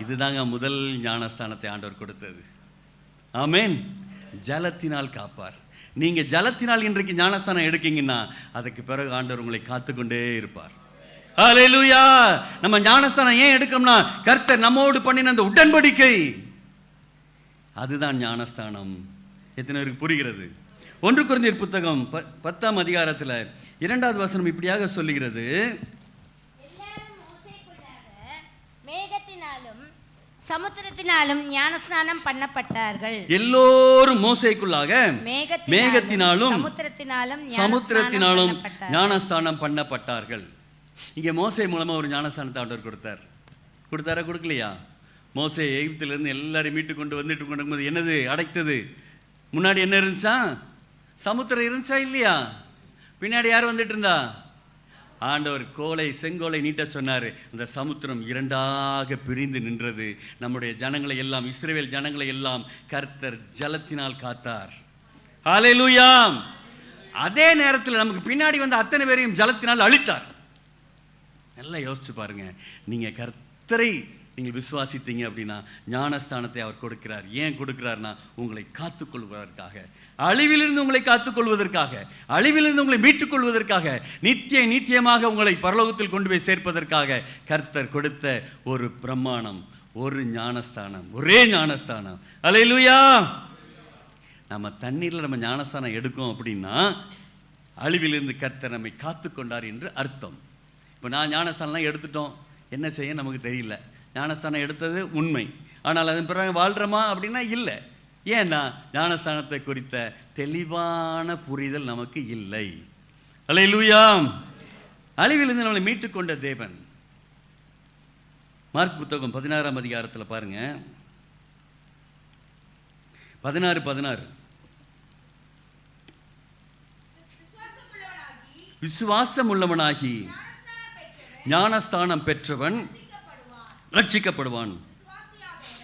இதுதாங்க முதல் ஞானஸ்தானத்தை ஆண்டவர் கொடுத்தது. ஆமென். ஜலத்தினால் காப்பார். நீங்க ஜலத்தினால் இன்றைக்கு ஞானஸ்தானம் எடுக்கீங்கன்னா அதுக்கு பிறகு ஆண்டவர் உங்களை காத்துக்கொண்டே இருப்பார். ஹல்லேலூயா. நம்ம ஞானஸ்தானம் ஏன் எடுக்கணும்னா கர்த்தர் நம்மோடு பண்ணின அந்த உடன்படிக்கை, அதுதான் ஞானஸ்தானம். எத்தனை பேருக்கு புரிகிறது? 1 கொரிந்தியர் புத்தகம் 10ஆம் அதிகாரத்தில் 2வது வசனம் இப்படியாக சொல்லுகிறது. மேகத்தினாலும் சமுத்திரத்தினாலும் ஞானஸ்நானம் பண்ணப்பட்டார்கள். எல்லோரும் மோசேக்குள்ளாக மேகத்தினாலும் சமுத்திரத்தினாலும் ஞானஸ்தானம் பண்ணப்பட்டார்கள். இங்கே மோசே மூலமா ஒரு ஞானஸ்தானத்தை ஆண்டவர் கொடுத்தாரா கொடுக்கலையா? மோசே எகிப்திலிருந்து எல்லாரையும் மீட்டு கொண்டு வந்துட்டு என்னது அடைத்தது? முன்னாடி என்ன இருந்துச்சா? சமுத்திரம் இருந்துச்சா இல்லையா? பின்னாடி யார் வந்துட்டு இருந்தா? ஆண்டவர் செங்கோலை நீட்ட சொன்னார். அந்த சமுத்திரம் 2ஆக பிரிந்து நின்றது. நம்முடைய ஜனங்களை எல்லாம், இஸ்ரவேல் ஜனங்களை எல்லாம் கர்த்தர் ஜலத்தினால் காத்தார். ஹல்லேலூயா. அதே நேரத்தில் நமக்கு பின்னாடி வந்த அத்தனை பேரையும் ஜலத்தினால் அழித்தார். நல்லா யோசிச்சு பாருங்க. நீங்க கர்த்தரை நீங்கள் விசுவாசித்தீங்க அப்படின்னா ஞானஸ்தானத்தை அவர் கொடுக்கிறார். ஏன் கொடுக்கிறார்னா உங்களை காத்துக்கொள்வதற்காக, அழிவிலிருந்து உங்களை காத்துக்கொள்வதற்காக, அழிவிலிருந்து உங்களை மீட்டுக் கொள்வதற்காக, நித்தியமாக உங்களை பரலோகத்தில் கொண்டு போய் சேர்ப்பதற்காக கர்த்தர் கொடுத்த ஒரு பிரமாணம், ஒரு ஞானஸ்தானம், ஒரே ஞானஸ்தானம். அல்லேலூயா. நம்ம தண்ணீரில் நம்ம ஞானஸ்தானம் எடுக்கும் அப்படின்னா அழிவிலிருந்து கர்த்தர் நம்மை காத்துக்கொண்டார் என்று அர்த்தம். இப்போ நான் ஞானஸ்தானம்லாம் எடுத்துட்டோம், என்ன செய்ய நமக்கு தெரியல. ஞானஸ்தானம் எடுத்தது உண்மை, ஆனால் அதன் பிறகு வாழ்கிறோமா அப்படின்னா இல்லை. ஏன்னா ஞானஸ்தானத்தை குறித்த தெளிவான புரிதல் நமக்கு இல்லை. அல்லேலூயா. அழிவிலிருந்து நம்மளை மீட்டுக்கொண்ட தேவன். மார்க் புத்தகம் 16ஆம் அதிகாரத்தில் பாருங்க. 16 விசுவாசம் உள்ளவனாகி ஞானஸ்தானம் பெற்றவன் ரட்சிக்கப்படுவான்.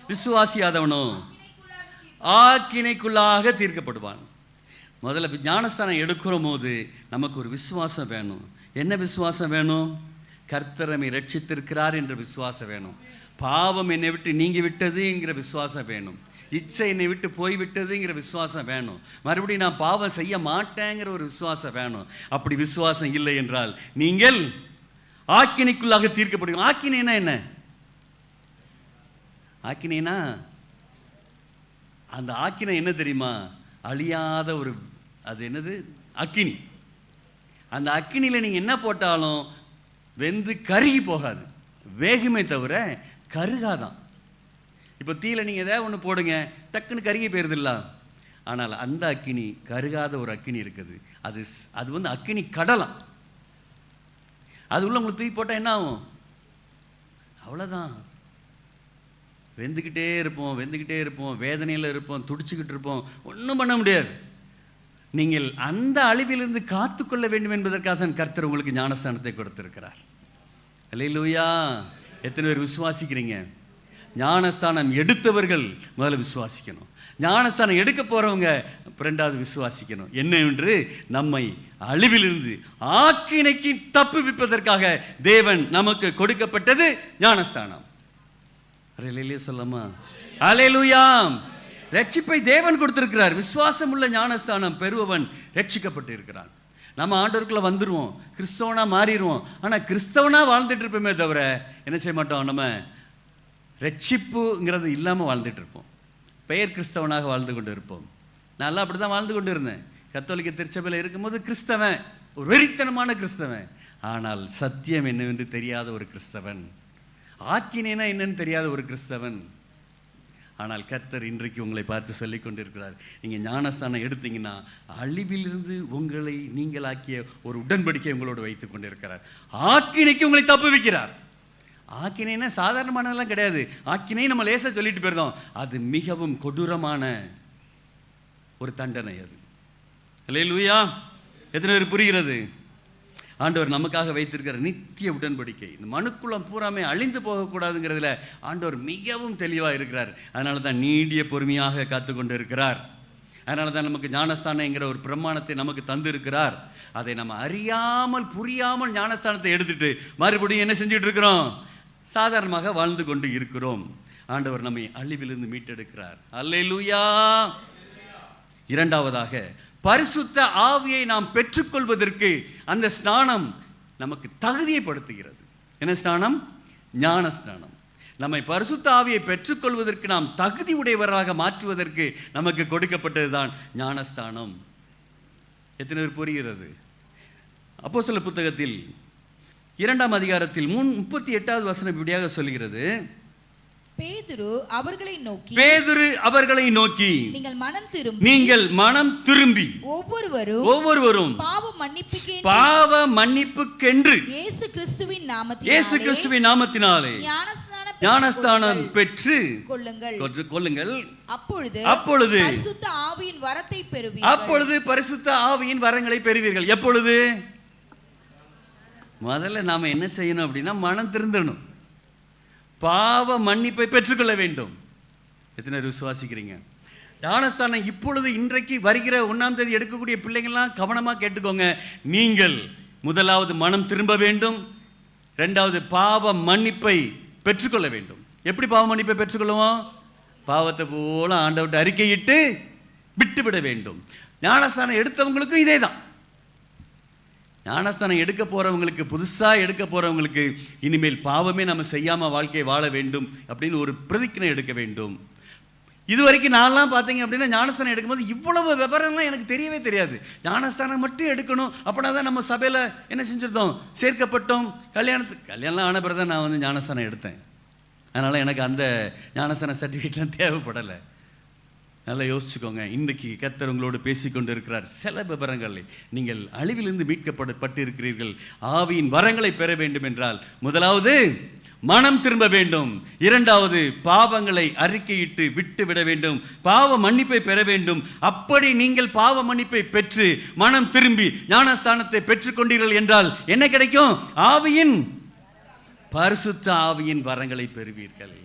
விசுவாசியாதவனோ ஆக்கினைக்குள்ளாக தீர்க்கப்படுவான். முதல்ல ஞானஸ்தானம் எடுக்கிற போது நமக்கு ஒரு விசுவாசம் வேணும். என்ன விசுவாசம் வேணும்? கர்த்தர் நம்மை ரட்சித்திருக்கிறார் என்ற விசுவாசம் வேணும். பாவம் என்னை விட்டு நீங்கி விட்டதுங்கிற விசுவாசம் வேணும். இச்சை என்னை விட்டு போய்விட்டதுங்கிற விசுவாசம் வேணும். மறுபடியும் நான் பாவம் செய்ய மாட்டேங்கிற ஒரு விசுவாசம் வேணும். அப்படி விசுவாசம் இல்லை என்றால் நீங்கள் ஆக்கினைக்குள்ளாக தீர்க்கப்படுவீங்க. ஆக்கினைனா என்ன? ஆக்கினைனா அந்த ஆக்கினை என்ன தெரியுமா? அழியாத ஒரு, அது என்னது, அக்கினி. அந்த அக்கினியில் நீங்கள் என்ன போட்டாலும் வெந்து கருகி போகாது, வேகுமே தவிர கருகாதான். இப்போ தீயில நீங்கள் ஏதாவது ஒன்று போடுங்க, டக்குன்னு கருகி போயிருதில்ல. ஆனால் அந்த அக்கினி கருகாத ஒரு அக்கினி இருக்குது. அது வந்து அக்கினி கடலாம். அது உள்ள உங்களுக்கு தூக்கி போட்டால் என்ன ஆகும்? அவ்வளோதான், வெந்துக்கிட்டே இருப்போம், வேதனையில் இருப்போம், துடிச்சுக்கிட்டு இருப்போம், ஒன்றும் பண்ண முடியாது. நீங்கள் அந்த அழிவிலிருந்து காத்துக்கொள்ள வேண்டும் என்பதற்காக தான் கர்த்தர் உங்களுக்கு ஞானஸ்தானத்தை கொடுத்திருக்கிறார். அல்லேலூயா! எத்தனை பேர் விசுவாசிக்கிறீங்க? ஞானஸ்தானம் எடுத்தவர்கள் முதல்ல விசுவாசிக்கணும். ஞானஸ்தானம் எடுக்க போகிறவங்க ரெண்டாவது விசுவாசிக்கணும். என்னவென்று, நம்மை அழிவிலிருந்து ஆக்கினைக்கு தப்புவிப்பதற்காக தேவன் நமக்கு கொடுக்கப்பட்டது ஞானஸ்தானம். அல்லேலூயா சொல்லமா? அல்லேலூயா! ரட்சிப்பை தேவன் கொடுத்திருக்கிறார். விசுவாசம் உள்ள ஞானஸ்தானம் பெறுபவன் ரட்சிக்கப்பட்டு இருக்கிறான். நம்ம ஆண்டவருக்குள்ள வந்துடுவோம், கிறிஸ்தவனா மாறிடுவோம். ஆனால் கிறிஸ்தவனா வாழ்ந்துட்டு இருப்போமே தவிர என்ன செய்ய மாட்டோம், நம்ம ரட்சிப்புங்கிறது இல்லாமல் வாழ்ந்துட்டு இருப்போம். பெயர் கிறிஸ்தவனாக வாழ்ந்து கொண்டு இருப்போம். நான் அப்படி தான் வாழ்ந்து கொண்டு இருந்தேன். கத்தோலிக்க திருச்சபையில் இருக்கும்போது கிறிஸ்தவன், ஒரு வெறித்தனமான கிறிஸ்தவன். ஆனால் சத்தியம் என்னவென்று தெரியாத ஒரு கிறிஸ்தவன், ஆக்கினேனா என்னன்னு தெரியாத ஒரு கிறிஸ்தவன். ஆனால் கர்த்தர் இன்றைக்கு உங்களை பார்த்து சொல்லி கொண்டிருக்கிறார், நீங்கள் ஞானஸ்தானம் எடுத்தீங்கன்னா அழிவிலிருந்து உங்களை நீங்களாக்கிய ஒரு உடன்படிக்கை உங்களோடு வைத்து கொண்டிருக்கிறார். ஆக்கினைக்கு உங்களை தப்புவிக்கிறார். ஆக்கினைன்னா சாதாரணமானதெல்லாம் கிடையாது. ஆக்கினை நம்ம லேசாக சொல்லிட்டு போயிருந்தோம். அது மிகவும் கொடூரமான ஒரு தண்டனை. அது அல்லேலூயா! எத்தனை பேர் புரிகிறது? ஆண்டவர் நமக்காக வைத்திருக்கிற நித்திய உடன்படிக்கை, இந்த மனுக்குளம் பூராமே அழிந்து போகக்கூடாதுங்கிறதுல ஆண்டவர் மிகவும் தெளிவாக இருக்கிறார். அதனால தான் நீடிய பொறுமையாக காத்து கொண்டு இருக்கிறார். அதனால தான் நமக்கு ஞானஸ்தானங்கிற ஒரு பிரமாணத்தை நமக்கு தந்திருக்கிறார். அதை நம்ம அறியாமல் புரியாமல் ஞானஸ்தானத்தை எடுத்துட்டு மறுபடியும் என்ன செஞ்சுட்டு இருக்கிறோம்? சாதாரணமாக வாழ்ந்து கொண்டு இருக்கிறோம். ஆண்டவர் நம்மை அழிவிலிருந்து மீட்டெடுக்கிறார். அல்லேலூயா! இரண்டாவதாக, பரிசுத்த ஆவியை நாம் பெற்றுக்கொள்வதற்கு அந்த ஸ்நானம் நமக்கு தகுதியைப்படுத்துகிறது. என்ன ஸ்நானம்? ஞான ஸ்நானம். நம்மை பரிசுத்த ஆவியை பெற்றுக்கொள்வதற்கு நாம் தகுதி உடையவராக மாற்றுவதற்கு நமக்கு கொடுக்கப்பட்டதுதான் ஞானஸ்தானம். எத்தனை பேர் புரிகிறது? அப்போஸ்தலர் புத்தகத்தில் 2ஆம் அதிகாரத்தில் 38வது வசனம் இப்படியாக சொல்கிறது, பேதுரு அவர்களை நோக்கி நீங்கள் மனம் திரும்பி ஒவ்வொருவரும் பாவ மன்னிப்புக்கென்று இயேசு கிறிஸ்துவின் நாமத்தினாலே ஞானஸ்நானம் பெற்று கொள்ளுங்கள். அப்பொழுது பரிசுத்த ஆவியின் வரங்களை பெறுவீர்கள். எப்பொழுது? முதல்ல நாம் என்ன செய்யணும் அப்படின்னா, மனம் திருந்தணும், பாவ மன்னிப்பை பெற்றுக்கொள்ள வேண்டும். எத்தனை விசுவாசிக்கிறீங்க? ஞானஸ்தானம் இப்பொழுது இன்றைக்கு வருகிற 1ஆம் தேதி எடுக்கக்கூடிய பிள்ளைங்கள்லாம் கவனமாக கேட்டுக்கோங்க. நீங்கள் முதலாவது மனம் திரும்ப வேண்டும், ரெண்டாவது பாவ மன்னிப்பை பெற்றுக்கொள்ள வேண்டும். எப்படி பாவ மன்னிப்பை பெற்றுக்கொள்ளுவோம்? பாவத்தை போல ஆண்டவர்கிட்ட அறிக்கையிட்டு விட்டுவிட வேண்டும். ஞானஸ்தானம் எடுத்தவங்களுக்கும் இதே தான். ஞானஸ்தானம் எடுக்க போகிறவங்களுக்கு, புதுசாக எடுக்க போகிறவங்களுக்கு, இனிமேல் பாவமே நம்ம செய்யாமல் வாழ்க்கையை வாழ வேண்டும் அப்படின்னு ஒரு பிரதிஜை எடுக்க வேண்டும். இது வரைக்கும் நான்லாம் பார்த்தீங்க அப்படின்னா ஞானஸ்தானம் எடுக்கும்போது இவ்வளவு விவரம்லாம் எனக்கு தெரியவே தெரியாது. ஞானஸ்தானம் மட்டும் எடுக்கணும் அப்படின்னா தான் நம்ம சபையில் என்ன செஞ்சுருந்தோம், சேர்க்கப்பட்டோம். கல்யாணம் ஆன பிறகு தான் நான் வந்து ஞானஸ்தானம் எடுத்தேன். அதனால் எனக்கு அந்த ஞானஸ்தான சர்டிஃபிகேட்லாம் தேவைப்படலை. நல்லா யோசிச்சுக்கோங்க. இன்றைக்கு கர்த்தர் உங்களோடு பேசிக்கொண்டு இருக்கிறார். சில விவரங்களை, நீங்கள் அழிவிலிருந்து மீட்கப்பட்டு இருக்கிறீர்கள். ஆவியின் வரங்களை பெற வேண்டும் என்றால் முதலாவது மனம் திரும்ப வேண்டும், இரண்டாவது பாவங்களை அறிக்கையிட்டு விட்டு விட வேண்டும், பாவ மன்னிப்பை பெற வேண்டும். அப்படி நீங்கள் பாவ மன்னிப்பை பெற்று மனம் திரும்பி ஞானஸ்தானத்தை பெற்றுக்கொண்டீர்கள் என்றால் என்ன கிடைக்கும்? ஆவியின், பரிசுத்த ஆவியின் வரங்களை பெறுவீர்கள்.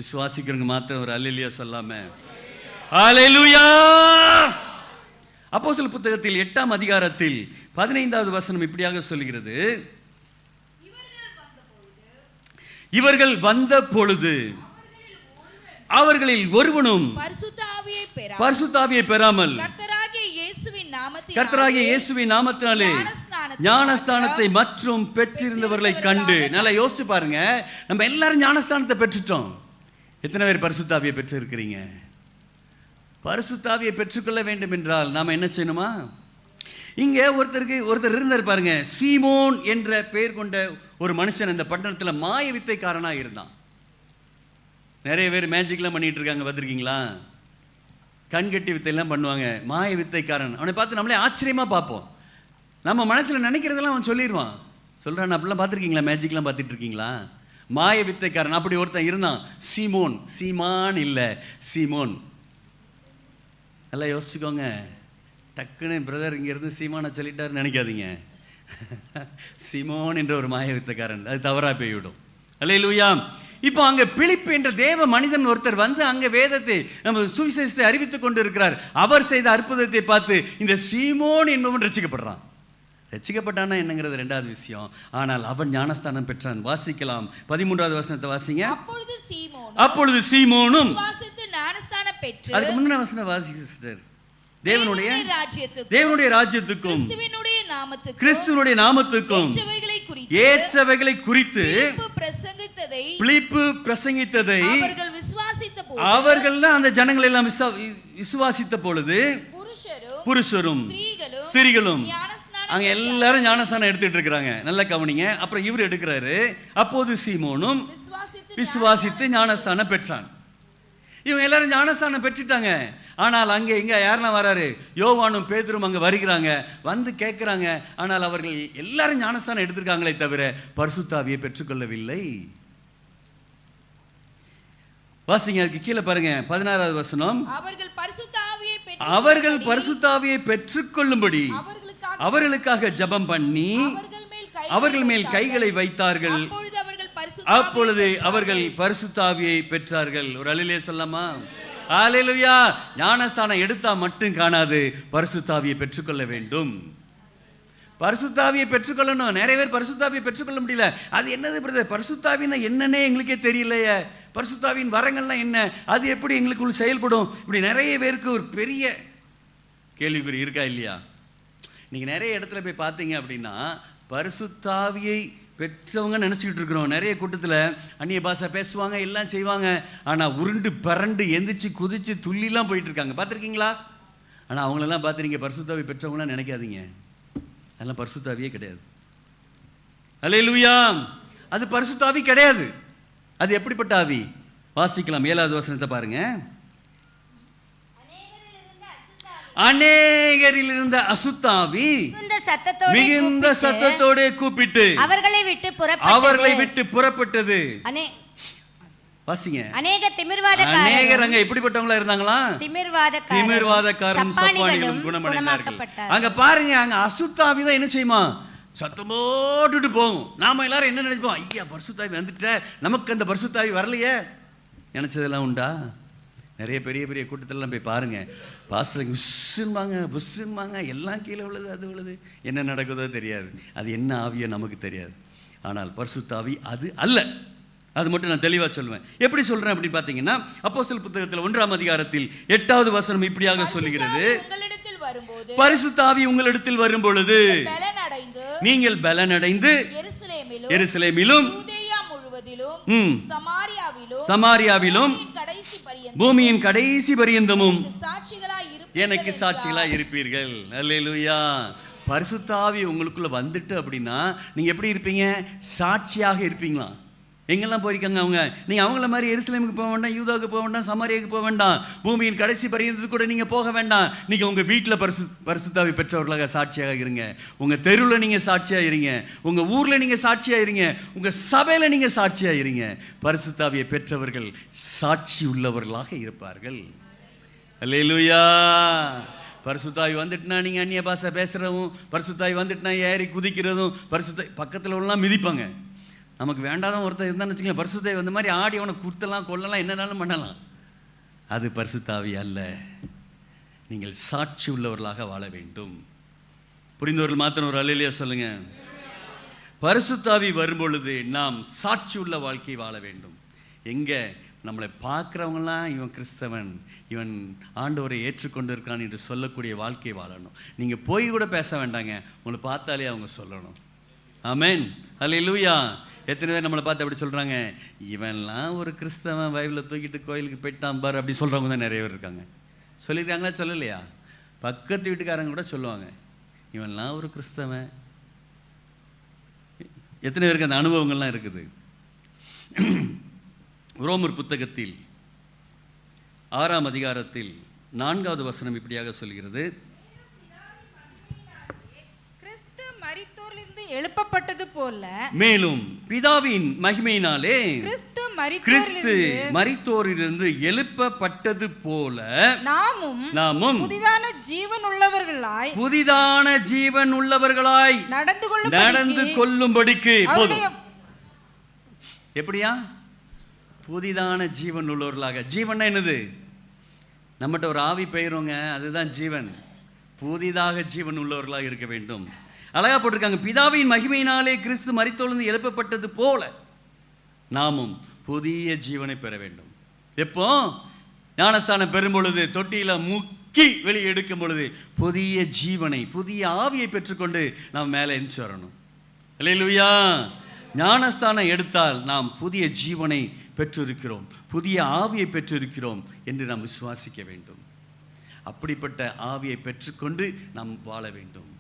விசுவாசிக்கிறவங்க மாத்திரம் ஒரு அல்லேலூயா சொல்லாம அல்லேலூயா. அப்போஸ்தலர் புத்தகத்தில் 8ஆம் அதிகாரத்தில் 15வது வசனம் இப்படியாக சொல்கிறது, இவர்கள் வந்த பொழுது அவர்களில் ஒருவனும் பரிசுத்த ஆவியை பெறாமல் கர்த்தராகிய இயேசுவின் நாமத்தினாலே ஞானஸ்தானத்தை மற்றும் பெற்றிருந்தவர்களை கண்டு. நல்லா யோசிச்சு பாருங்க, நம்ம எல்லாரும் ஞானஸ்தானத்தை பெற்றுட்டோம். எத்தனை பேர் பரிசுத்த ஆவியை பெற்று இருக்கிறீங்க? பரிசுத்தாவியை பெற்றுக்கொள்ள வேண்டும் என்றால் நாம் என்ன செய்யணுமா? இங்கே ஒருத்தர் இருந்தார் பாருங்க, சீமோன் என்ற பெயர் கொண்ட ஒரு மனுஷன் இந்த பட்டணத்தில் மாய வித்தைக்காரனாக இருந்தான். நிறைய பேர் மேஜிக்லாம் பண்ணிட்டு இருக்காங்க, பார்த்துருக்கீங்களா? கண்கட்டி வித்தையெல்லாம் பண்ணுவாங்க. மாய வித்தைக்காரன், அவனை பார்த்து நம்மளே ஆச்சரியமாக பார்ப்போம். நம்ம மனசில் நினைக்கிறதெல்லாம் அவன் சொல்லிடுவான். சொல்கிறான், அப்படிலாம் பார்த்துருக்கீங்களா? மேஜிக்லாம் பார்த்துட்டு இருக்கீங்களா? மாய வித்தைக்காரன் அப்படி ஒருத்தன் இருந்தான். சீமோன், சீமான் இல்லை, சீமோன். எல்லாம் யோசிச்சுக்கோங்க. டக்குன்னு பிரதர் இங்கேருந்து சீமானை சொல்லிட்டாருன்னு நினைக்காதீங்க. சீமோன் என்ற ஒரு மாய வித்தைக்காரன், அது தவறாக போய்விடும். அல்லேலூயா. இப்போ அங்கே பிலிப்பு என்ற தேவ மனிதன் ஒருத்தர் வந்து அங்கே வேதத்தை நம்ம சுவிசேஷத்தை அறிவித்துக் கொண்டு இருக்கிறார். அவர் செய்த அற்புதத்தை பார்த்து இந்த சீமோன் என்பவன் ரட்சிக்கப்படுறான். ரட்சிக்கப்பட்டானா என்னங்கிறது ரெண்டாவது விஷயம். ஆனால் அவன் ஞானஸ்தானம் பெற்றான். வாசிக்கலாம், 13வது வசனத்தை வாசிங்க. அப்பொழுது சீமோனும் ஞானஸ்தானம் பெற்று, அதுக்கு முன்ன வசனம் வாசிங்க சிஸ்டர். தேவனுடைய ராஜ்யத்துக்கும் கிறிஸ்துவனுடைய நாமத்துக்கும் ஏற்றவைகளை குறித்து பிலிப்பு பிரசங்கித்ததை அவர்கள் அந்த ஜனங்கள் எல்லாம் விசுவாசித்த பொழுது புருஷரும் ஸ்திரீகளும் அங்க எல்லாரும் ஞானஸ்தானம் எடுத்துட்டு இருக்கிறாங்க. நல்ல கவனிங்க. அப்புறம் இவர் எடுக்கிறாரு. அப்போது சீமோனும் விசுவாசித்து ஞானஸ்தானம் பெற்றான். இவங்க எல்லாரும் ஞானஸ்தானம் பெற்றுட்டாங்க. ஆனால் அங்கே இங்கே யாரெல்லாம் வராரு? யோவானும் பேதுரும் அங்கே வருகிறாங்க, வந்து கேட்குறாங்க. ஆனால் அவர்கள் எல்லாரும் ஞானஸ்தானம் எடுத்திருக்காங்களே தவிர பரிசுத்தாவியை பெற்றுக்கொள்ளவில்லை. வாசிங்க, அதுக்கு கீழே பாருங்க, 16வது வசனம். அவர்கள் பரிசுத்தாவியை பெற்றுக்கொள்ளும்படி அவர்களுக்காக ஜெபம் பண்ணி அவர்கள் மேல் கைகளை வைத்தார்கள். அப்பொழுது அவர்கள் பரிசுத்தாவியை பெற்றார்கள். ஒரு அல்லேலூயா சொல்லலாமா? அல்லேலூயா. ஞானஸ்தானம் எடுத்தா மட்டும் காணாது, பரிசுத்தாவியை பெற்றுக்கொள்ள வேண்டும். பரிசுத்தாவியை பெற்றுக்கொள்ளணும். நிறைய பேர் பரிசுத்தாவியை பெற்றுக்கொள்ள முடியல. அது என்னது பிரதர்? பரிசுத்தாவின்னா என்னன்னே எங்களுக்கே தெரியலையே. பரிசுத்தாவின் வரங்கள்லாம் என்ன, அது எப்படி எங்களுக்குள் செயல்படும்? இப்படி நிறைய பேருக்கு ஒரு பெரிய கேள்விக்குறி இருக்கா இல்லையா? நீங்கள் நிறைய இடத்துல போய் பார்த்தீங்க அப்படின்னா பரிசுத்தாவியை பெற்றவங்க நினச்சிக்கிட்டு இருக்கிறோம். நிறைய கூட்டத்தில் அந்நிய பாஷை பேசுவாங்க, எல்லாம் செய்வாங்க. ஆனால் உருண்டு பரண்டு எந்திரிச்சு குதிச்சு துள்ளிலாம் போயிட்டு இருக்காங்க. பார்த்துருக்கீங்களா? ஆனால் அவங்களெல்லாம் பார்த்து நீங்கள் பரிசுத்தாவி பெற்றவங்களாம் நினைக்காதீங்க. அதெல்லாம் பரிசுத்தாவியே கிடையாது. அல்லேலூயா. அது பரிசுத்தாவி கிடையாது. அது எப்படிப்பட்ட ஆவி? வாசிக்கலாம், 7வது வசனத்தை பாருங்க. அநேகரில் இருந்த அசுத்தாவி மிகுந்த சத்தத்தோடு கூப்பிட்டு அவர்களை விட்டு புறப்பட்டது. வாசிங்க. அநேகர் அங்க எப்படிப்பட்டவங்களா இருந்தாங்களா? திமிர்வாதக்காரரும் சப்பானிகளும் குணமடைந்தார்கள். அங்க பாருங்க, அங்க அசுத்தாவி தான் என்ன செய்யுமா? சத்தம் போட்டுட்டு போகும். நாம எல்லாரும் என்ன நினைப்போம்? ஐயா பரிசுத்தாவி வந்துட்ட, நமக்கு அந்த பரிசுத்தாவி வரலையே நினைச்சதெல்லாம் உண்டா? நிறைய பெரிய பெரிய கூட்டத்திலலாம் போய் பாருங்க, பாஸ்டர் புஷ்ஷுன்பாங்க, எல்லாம் கீழே விழுது, அது விழுது, என்ன நடக்குதோ தெரியாது. அது என்ன ஆவியோ நமக்கு தெரியாது. ஆனால் பரிசுத்தாவி அது அல்ல. அது மட்டும் நான் தெளிவாக சொல்லுவேன். எப்படி சொல்றேன் அப்படின்னு பார்த்தீங்கன்னா, அப்போஸ்தலர் புத்தகத்தில் 1ஆம் அதிகாரத்தில் 8வது வசனம் இப்படியாக சொல்லுகிறது. பரிசுத்தாவி உங்களிடத்தில் வரும்பொழுது நீங்கள் பலனடைந்து எருசலேமிலும் சமாரியாவிலும் பூமியின் கடைசி பரியந்தமும் எனக்கு சாட்சிகளாய் இருப்பீர்கள். அல்லேலூயா. பரிசுத்தாவி உங்களுக்குள்ள வந்துட்டு அப்படின்னா நீங்க எப்படி இருப்பீங்க? சாட்சியாக இருப்பீங்களா? எங்கெல்லாம் போயிருக்காங்க அவங்க? நீங்கள் அவங்கள மாதிரி எருசலேமுக்கு போக வேண்டாம், யூதாவுக்கு போக வேண்டாம், சமாரியாவுக்கு போக வேண்டாம், பூமியின் கடைசி பரியந்தத்துக்கு கூட நீங்கள் போக வேண்டாம். நீங்கள் உங்கள் வீட்டில் பரிசுத்தாவி பெற்றவர்களாக சாட்சியாக இருங்க. உங்கள் தெருவில் நீங்கள் சாட்சியாக இருங்க. உங்கள் ஊரில் நீங்கள் சாட்சியாக இருங்க. உங்கள் சபையில் நீங்கள் சாட்சியாக இருங்க. பரிசுத்தாவியை பெற்றவர்கள் சாட்சி உள்ளவர்களாக இருப்பார்கள். அல்லேலூயா. பரிசுத்தாவி வந்துட்டுனா நீங்கள் அந்நிய பாஷை பேசுகிறதும், பரிசுத்தாவி வந்துட்டுனா ஏறி குதிக்கிறதும், பக்கத்தில் உள்ளலாம் மிதிப்பாங்க. நமக்கு வேண்டாதான் ஒருத்தர் இருந்தான்னு வச்சுக்கோங்க, பரிசுத்தாவி வந்த மாதிரி ஆடி அவனை குத்தலாம் கொள்ளலாம் என்னன்னாலும் பண்ணலாம். அது பரிசுத்தாவி அல்ல. நீங்கள் சாட்சி உள்ளவர்களாக வாழ வேண்டும். புரிந்தவர்கள் மாத்திரம் ஒரு அல்லேலூயா சொல்லுங்க. பரிசுத்தாவி வரும்பொழுது நாம் சாட்சி உள்ள வாழ்க்கை வாழ வேண்டும். எங்கே நம்மளை பார்க்குறவங்களாம் இவன் கிறிஸ்தவன், இவன் ஆண்டவரை ஏற்றுக்கொண்டு இருக்கான் என்று சொல்லக்கூடிய வாழ்க்கை வாழணும். நீங்கள் போய் கூட பேச வேண்டாங்க, உங்களை பார்த்தாலே அவங்க சொல்லணும். ஆமென். அல்லேலூயா. எத்தனை பேர் நம்மளை பார்த்து அப்படி சொல்கிறாங்க, இவன்லாம் ஒரு கிறிஸ்தவன், பைபிளை தூக்கிட்டு கோயிலுக்கு போயிட்டான் பார், அப்படி சொல்கிறவங்க தான் நிறைய பேர் இருக்காங்க. சொல்லியிருக்காங்களா சொல்லலையா? பக்கத்து வீட்டுக்காரங்க கூட சொல்லுவாங்க, இவன்லாம் ஒரு கிறிஸ்தவன். எத்தனை பேருக்கு அந்த அனுபவங்கள்லாம் இருக்குது? ரோமர் புத்தகத்தில் 6ஆம் அதிகாரத்தில் 4வது வசனம் இப்படியாக சொல்கிறது, கிறிஸ்து மரித்தோரிலிருந்து எழுப்பப்பட்டது போல, மேலும் பிதாவின் மகிமையினாலே கிறிஸ்து மரித்தோரிலிருந்து எழுப்பப்பட்டது போல நாமும் புதிதான ஜீவன் உள்ளவர்களாய் நடந்து கொள்ளும்படிக்கு. எப்படியா? புதிதான ஜீவன் உள்ளவர்களாக. ஜீவன் என்னது? நம்மகிட்ட ஒரு ஆவி பெயருங்க, அதுதான் ஜீவன். புதிதாக ஜீவன் உள்ளவர்களாக இருக்க வேண்டும். அழகா போட்டிருக்காங்க, பிதாவின் மகிமையினாலே கிறிஸ்து மரித்தோரிலிருந்து எழுப்பப்பட்டது போல நாமும் புதிய ஜீவனை பெற வேண்டும். எப்போ? ஞானஸ்தானம் பெறும் பொழுது, தொட்டியில முக்கி வெளியே எடுக்கும் பொழுது புதிய ஜீவனை, புதிய ஆவியை பெற்றுக்கொண்டு நாம் மேலே எந்திரிச்சு வரணும். அல்லேலூயா. ஞானஸ்தானம் எடுத்தால் நாம் புதிய ஜீவனை பெற்றிருக்கிறோம், புதிய ஆவியை பெற்றிருக்கிறோம் என்று நாம் விசுவாசிக்க வேண்டும். அப்படிப்பட்ட ஆவியை பெற்றுக்கொண்டு நாம் வாழ வேண்டும்.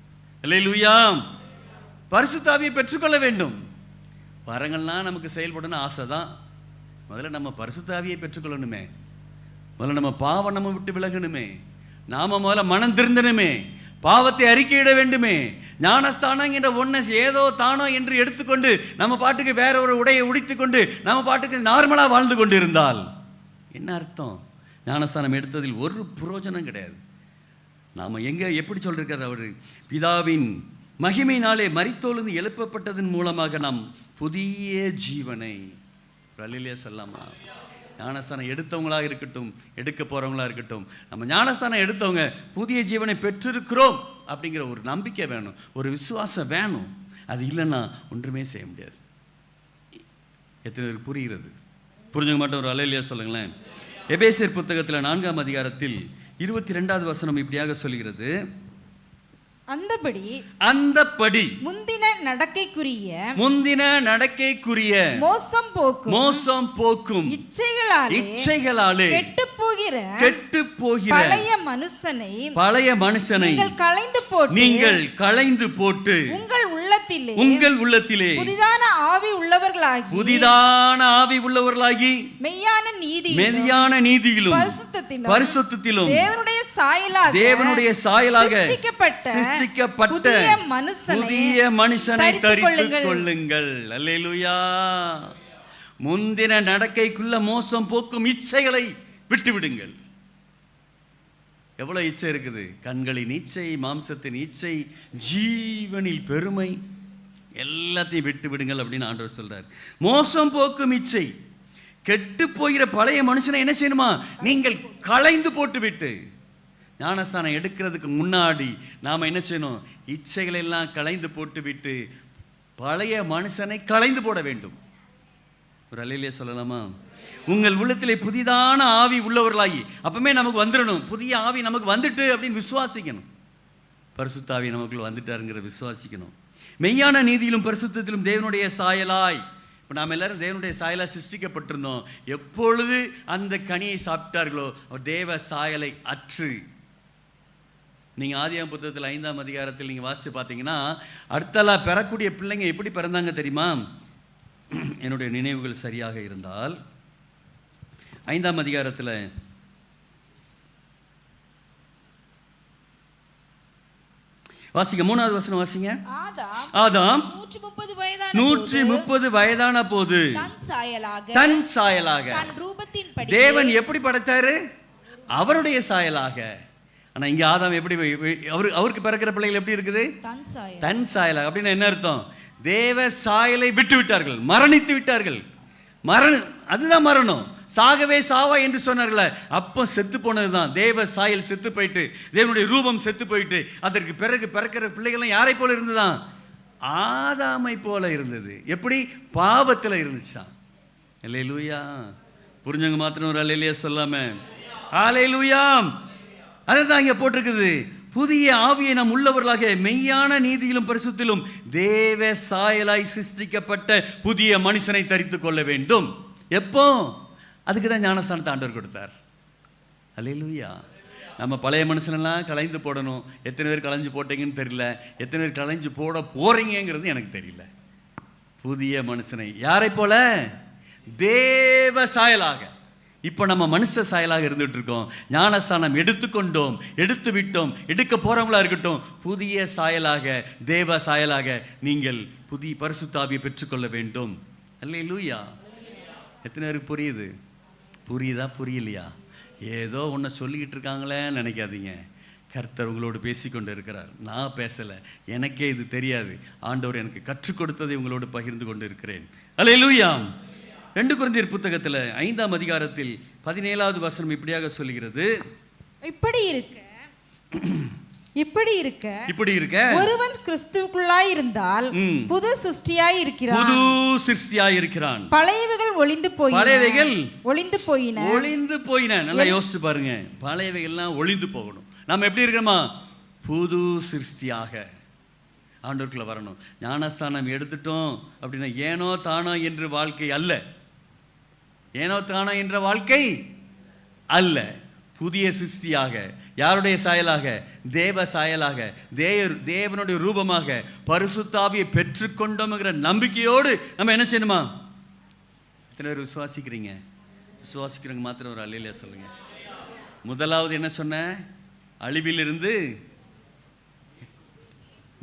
அல்லேலூயா. பரிசுத்த ஆவியை பெற்றுக்கொள்ள வேண்டும். வரங்கள்லாம் நமக்கு செயல்படணும் ஆசை தான். முதல்ல நம்ம பரிசுத்த ஆவியை பெற்றுக்கொள்ளணுமே. முதல்ல நம்ம பாவம் நம்ம விட்டு விலகணுமே. நாம முதல்ல மனம் திருந்தணுமே. பாவத்தை அறிக்கையிட வேண்டுமே. ஞானஸ்தானம் என்ற ஒன்றை ஏதோ தானோ என்று எடுத்துக்கொண்டு நம்ம பாட்டுக்கு வேற ஒரு உடையை உடித்துக்கொண்டு நம்ம பாட்டுக்கு நார்மலாக வாழ்ந்து கொண்டு இருந்தால் என்ன அர்த்தம்? ஞானஸ்தானம் எடுத்ததில் ஒரு பிரயோஜனம் கிடையாது. நாம் எப்படி சொல்லிருக்கார் அவர்? பிதாவின் மகிமையினாலே மரித்தோலிருந்து எழுப்பப்பட்டதன் மூலமாக நாம் புதிய ஜீவனை சொல்லாமா. ஞானஸ்தானம் எடுத்தவங்களாக இருக்கட்டும், எடுக்க போகிறவங்களாக இருக்கட்டும், நம்ம ஞானஸ்தானம் எடுத்தவங்க புதிய ஜீவனை பெற்றிருக்கிறோம் அப்படிங்கிற ஒரு நம்பிக்கை வேணும், ஒரு விசுவாசம் வேணும். அது இல்லைன்னா ஒன்றுமே செய்ய முடியாது. எத்தனை பேருக்கு புரிகிறது? புரிஞ்சுக்க மாட்டோம் ஒரு அல்லேலூயா சொல்லுங்களேன். எபேசியர் புத்தகத்தில் 4ஆம் அதிகாரத்தில் 22வது வசனம் இப்படியாக சொல்கிறது, அந்தபடி முந்தின நடக்கைக்குரிய மோசம் போக்கும் இச்சைகளாலே கெட்டுப் போகிற பழைய மனுஷனை நீங்கள் களைந்து போட்டு உங்கள் உள்ளத்திலே புதிதான ஆவி உள்ளவர்களாகி மெய்யான நீதியிலும் பரிசுத்தத்திலும் தேவனுடைய சாயலாக சிருஷ்டிக்கப்பட்ட புதிய மனுஷனை தரித்துக் கொள்ளுங்கள். அல்லேலூயா. முந்தின நடக்கைக்குள்ள மோசம் போக்கும் இச்சைகளை விட்டுவிடுங்கள். எவ்வளவு இச்சை இருக்குது? கண்களின் இச்சை, மாம்சத்தின் இச்சை, ஜீவனில் பெருமை, எல்லாத்தையும் விட்டு விடுங்கள் அப்படின்னு ஆண்டவர் சொல்றார். மோசம் போக்கும் இச்சை, கெட்டு போகிற பழைய மனுஷனை என்ன செய்யணுமா? நீங்கள் களைந்து போட்டு விட்டு. ஞானஸ்தானம் எடுக்கிறதுக்கு முன்னாடி நாம் என்ன செய்யணும்? இச்சைகளை எல்லாம் களைந்து போட்டு விட்டு பழைய மனுஷனை களைந்து போட வேண்டும். ஒரு அல்லேலூயா சொல்லலாமா? உங்கள் உள்ளத்திலே புதிதான ஆவி உள்ளவர்களாகி, அப்பவுமே நமக்கு வந்துடணும். புதிய ஆவி நமக்கு வந்துட்டு அப்படின்னு விசுவாசிக்கணும். பரிசுத்த ஆவி நமக்குள்ள வந்துட்டாருங்கிற விசுவாசிக்கணும். மெய்யான நீதியிலும் பரிசுத்தத்திலும் தேவனுடைய சாயலாய். இப்போ நாம் எல்லாரும் தேவனுடைய சாயலாய் சிருஷ்டிக்கப்பட்டிருந்தோம். எப்பொழுது அந்த கனியை சாப்பிட்டார்களோ அவர் தேவ சாயலை அற்று. நீங்கள் ஆதியாகமம் புத்தகத்தில் 5ஆம் அதிகாரத்தில் நீங்கள் வாசித்து பார்த்தீங்கன்னா, அடுத்தலா பெறக்கூடிய பிள்ளைங்க எப்படி பிறந்தாங்க தெரியுமா? என்னுடைய நினைவுகள் சரியாக இருந்தால் 5ஆம் அதிகாரத்தில் வாசிங்க, 3வது வசனம் வாசிங்க. ஆதாம் 130 வயதான போது தன் சாயலாக தேவன் எப்படி படைத்தாரு? அவருடைய சாயலாக. ஆனா இங்க ஆதாம் எப்படி, அவருக்கு பிறக்கிற பிள்ளைகள் எப்படி இருக்குது? தன் சாயலாக. அப்படின்னு என்ன அர்த்தம்? தேவ சாயலை விட்டு விட்டார்கள், மரணித்து விட்டார்கள். அதுதான் மரணம். சாகவே சாவா என்று சொன்னார்களே, அப்போ செத்து போனதுதான். தேவ சாயல் செத்து போயிட்டு, தேவனுடைய ரூபம் செத்து போயிட்டு, அதற்கு பிறகு பிறக்கிற பிள்ளைகள்லாம் யாரை போல இருந்துதான்? ஆதாமை போல இருந்தது. எப்படி? பாவத்தில் இருந்துச்சான். அல்லேலூயா. புரிஞ்சவங்க மாத்திரம் ஒரு அல்லேலூயா சொல்லாம. அல்லேலூயா. அதுதான் இங்கே போட்டிருக்குது. புதிய ஆவியை நாம் உள்ளவர்களாக மெய்யான நீதியிலும் பரிசுத்திலும் தேவ சாயலாய் சிருஷ்டிக்கப்பட்ட புதிய மனுஷனை தரித்துக் கொள்ள வேண்டும். எப்போ? அதுக்கு தான் ஞானஸ்தானத்தை ஆண்டவர் கொடுத்தார். அல்லேலூயா. நம்ம பழைய மனுஷனெல்லாம் கலைந்து போடணும். எத்தனை பேர் கலைஞ்சு போட்டீங்கன்னு தெரியல, எத்தனை பேர் கலைஞ்சு போட போகிறீங்கிறது எனக்கு தெரியல. புதிய மனுஷனை யாரை போல? தேவ சாயலாக. இப்போ நம்ம மனுஷ சாயலாக இருந்துட்டு இருக்கோம். ஞானஸ்தானம் எடுத்துக்கொண்டோம், எடுத்து விட்டோம், எடுக்க போகிறவங்களா இருக்கட்டும். புதிய சாயலாக, தேவ சாயலாக நீங்கள் புதிய பரிசுத்த ஆவியை பெற்றுக்கொள்ள வேண்டும். அல்லேலூயா. எத்தனை பேருக்கு புரியுது? புரியுதா புரியலையா? ஏதோ ஒன்று சொல்லிக்கிட்டு இருக்காங்களேன்னு நினைக்காதீங்க. கர்த்தர் உங்களோடு பேசிக்கொண்டு இருக்கிறார். நான் பேசலை, எனக்கே இது தெரியாது. ஆண்டவர் எனக்கு கற்றுக் கொடுத்ததை உங்களோடு பகிர்ந்து கொண்டு இருக்கிறேன். அல்லேலூயா. 2 கொரிந்தியர் புத்தகத்தில் 5ஆம் அதிகாரத்தில் 17வது வசனம் இப்படியாக சொல்லுகிறது. இப்படி இருக்க ஒருவன் கிறிஸ்துவுக்குள்ளாய் இருந்தால் புது சிருஷ்டியாய் இருக்கிறான். பழையவைகள் ஒளிந்து போயின. நல்லா யோசிச்சு பாருங்க. பழையவைகள்லாம் ஒளிந்து போகணும். நம்ம எப்படி இருக்கணுமா? புது சிருஷ்டியாக ஆண்டவருக்குள்ள வரணும். ஞானஸ்தானம் எடுத்துட்டோம் அப்படின்னா ஏனோ தானோ என்ற வாழ்க்கை அல்ல. ஏனோ தானோ என்ற வாழ்க்கை அல்ல. புதிய சிருஷ்டியாக, யாருடைய சாயலாக? தேவ சாயலாக, தேவனுடைய ரூபமாக பரிசுத்த ஆவியை பெற்றுக்கொண்டோம்ங்கிற நம்பிக்கையோடு நம்ம என்ன செய்யணுமா? எத்தனை பேர் விசுவாசிக்கிறீங்க? விசுவாசிக்கிறவங்க மாத்திரம் ஒரு அல்லேலூயா சொல்லுங்க. முதலாவது என்ன சொன்ன? அழிவிலிருந்து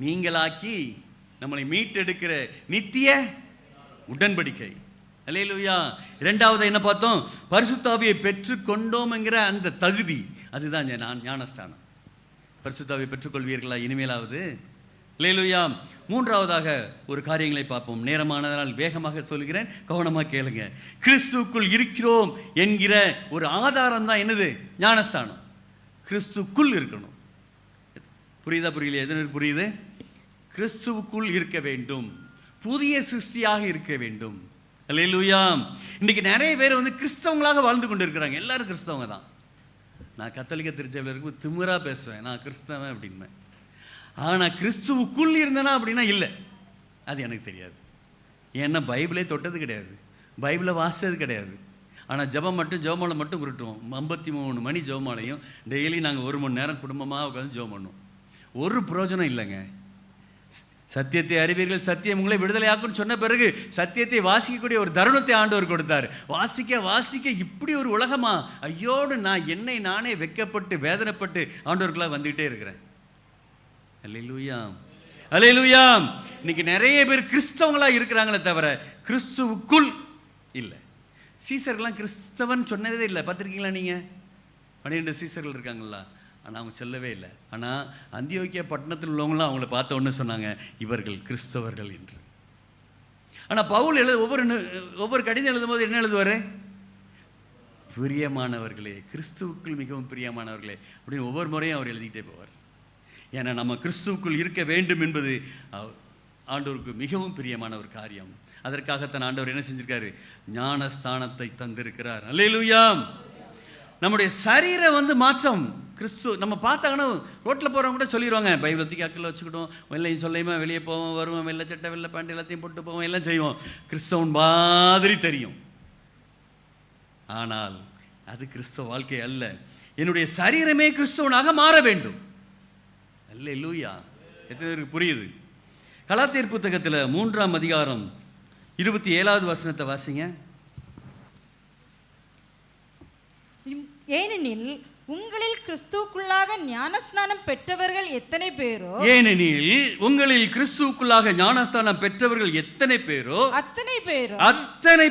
நீங்களாக்கி நம்மளை மீட்டெடுக்கிற நித்திய உடன்படிக்கை. அல்லேலூயா. இரண்டாவது என்ன பார்த்தோம்? பரிசுத்த ஆவியை பெற்றுக்கொண்டோம்ங்கிற அந்த தகுதி. அதுதான் ஞானஸ்தானம். பரிசுத்த ஆவியை பெற்றுக்கொள்வீர்களா இனிமேலாவது? அல்லேலூயா. மூன்றாவதாக ஒரு காரியங்களை பார்ப்போம். நேரமானதனால் வேகமாக சொல்கிறேன், கவனமாக கேளுங்க. கிறிஸ்துவுக்குள் இருக்கிறோம் என்கிற ஒரு ஆதாரம் தான் என்னது? ஞானஸ்தானம். கிறிஸ்துக்குள் இருக்கணும். புரியுதா புரியலையா? எதற்கு புரியுது? கிறிஸ்துவுக்குள் இருக்க வேண்டும், புதிய சிருஷ்டியாக இருக்க வேண்டும். அல்லேலூயா. இன்றைக்கி நிறைய பேர் கிறிஸ்தவங்களாக வாழ்ந்து கொண்டு இருக்கிறாங்க. எல்லாரும் கிறிஸ்தவங்க தான். நான் கத்தோலிக்க திருச்சபையில் இருக்கும் திமிராக பேசுவேன், நான் கிறிஸ்தவன் அப்படின்பேன். ஆனால் கிறிஸ்துவுக்குள் இருந்தேனா அப்படின்னா இல்லை, அது எனக்கு தெரியாது. ஏன்னா பைபிளே தொட்டது கிடையாது, பைபிளை வாசித்தது கிடையாது. ஆனால் ஜெபமாலை மட்டும் உருட்டுவோம். 53 மணி ஜெபமாலையும் டெய்லி நாங்கள் 1 மணி நேரம் குடும்பமாக உட்காந்து ஜெபம் பண்ணுவோம். ஒரு பிரயோஜனம் இல்லைங்க. சத்தியத்தை அறிவீர்கள், சத்தியம் உங்களை விடுதலையாக்குன்னு சொன்ன பிறகு சத்தியத்தை வாசிக்கக்கூடிய ஒரு தருணத்தை ஆண்டவர் கொடுத்தார். வாசிக்க இப்படி ஒரு உலகமா? ஐயோடு நான் என்னை நானே வெட்கப்பட்டு வேதனைப்பட்டு ஆண்டவருக்குள்ள வந்துகிட்டே இருக்கிறேன். அல்லேலூயா, அல்லேலூயா. இன்னைக்கு நிறைய பேர் கிறிஸ்தவங்களா இருக்கிறாங்களே தவிர கிறிஸ்துவுக்குள் இல்லை. சீசர்கள்லாம் கிறிஸ்தவன் சொன்னதே இல்லை. பார்த்துருக்கீங்களா நீங்கள்? 12 சீசர்கள் இருக்காங்களா? ஆனால் அவங்க சொல்லவே இல்லை. ஆனால் அந்தியோக்கியா பட்டணத்தில் உள்ளவங்களாம் அவங்கள பார்த்த ஒன்று சொன்னாங்க, இவர்கள் கிறிஸ்தவர்கள் என்று. ஆனால் பவுல் ஒவ்வொரு கடிதம் எழுதும்போது என்ன எழுதுவார்? பிரியமானவர்களே, கிறிஸ்துவுக்குள் மிகவும் பிரியமானவர்களே அப்படின்னு ஒவ்வொரு முறையும் அவர் எழுதிக்கிட்டே போவார். ஏன்னா நம்ம கிறிஸ்துவுக்குள் இருக்க வேண்டும் என்பது ஆண்டவருக்கு மிகவும் பிரியமான ஒரு காரியம். அதற்காகத்தான் ஆண்டவர் என்ன செஞ்சிருக்காரு? ஞானஸ்தானத்தை தந்திருக்கிறார். அல்லேலூயா. நம்முடைய சரீர மாற்றம். கிறிஸ்து நம்ம பார்த்தாங்கன்னா ரோட்டில் போகிறவங்க கூட சொல்லிடுவாங்க, பைபிள் தூக்கி அக்கில் வச்சுக்கிட்டோம், வெள்ளையும் சொல்லையுமா வெளியே போவோம், வருவோம், வெள்ளை சட்டை வெள்ளை பேண்ட் எல்லாத்தையும் போட்டு போவோம், எல்லாம் செய்வோம், கிறிஸ்தவன் மாதிரி தெரியும். ஆனால் அது கிறிஸ்தவ வாழ்க்கை அல்ல. என்னுடைய சரீரமே கிறிஸ்தவனாக மாற வேண்டும். அல்லேலூயா. எத்தனை பேருக்கு புரியுது? கலாத்தியர் புத்தகத்தில் 3ஆம் அதிகாரம் 27வது வசனத்தை வாசிங்க. ஏனெனில் உங்களில் கிறிஸ்துவுக்குள்ளாக ஞானஸ்நானம் பெற்றவர்கள் எத்தனை பேரோ, ஏனெனில் உங்களில் கிறிஸ்துவுக்குள்ளாக ஞானஸ்நானம் பெற்றவர்கள் எத்தனை பேரோ அத்தனை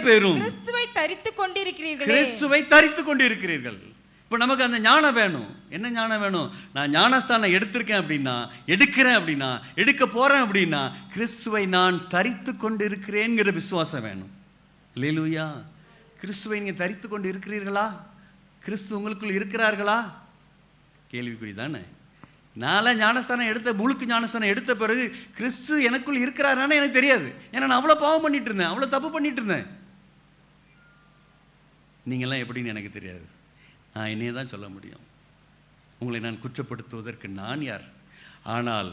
பேரும் கிறிஸ்துவை தரித்துக் கொண்டிருக்கிறீர்கள். கிறிஸ்துவை தரித்துக் கொண்டிருக்கிறீர்கள். இப்போ நமக்கு அந்த ஞானம் வேணும். என்ன ஞானம் வேணும்? நான் ஞானஸ்தானம் எடுத்திருக்கேன் அப்படின்னா, எடுக்கிறேன் அப்படின்னா, எடுக்க போறேன் அப்படின்னா, கிறிஸ்துவை நான் தரித்து கொண்டு இருக்கிறேங்கிற விசுவாசம் வேணும். அல்லேலூயா. கிறிஸ்துவை நீங்கள் தரித்து கொண்டு இருக்கிறீர்களா? கிறிஸ்து உங்களுக்குள் இருக்கிறார்களா? கேள்விக்குறி தானே. நான்லாம் ஞானஸ்தானம் முழுக்க ஞானஸ்தானம் எடுத்த பிறகு கிறிஸ்து எனக்குள் இருக்கிறாரான்னு எனக்கு தெரியாது. ஏன்னா நான் அவ்வளோ பாவம் பண்ணிட்டு இருந்தேன், அவ்வளோ தப்பு பண்ணிட்டு இருந்தேன். நீங்கள்லாம் எப்படின்னு எனக்கு தெரியாது. நான் என்னையே தான் சொல்ல முடியும். உங்களை நான் குற்றப்படுத்துவதற்கு நான் யார்? ஆனால்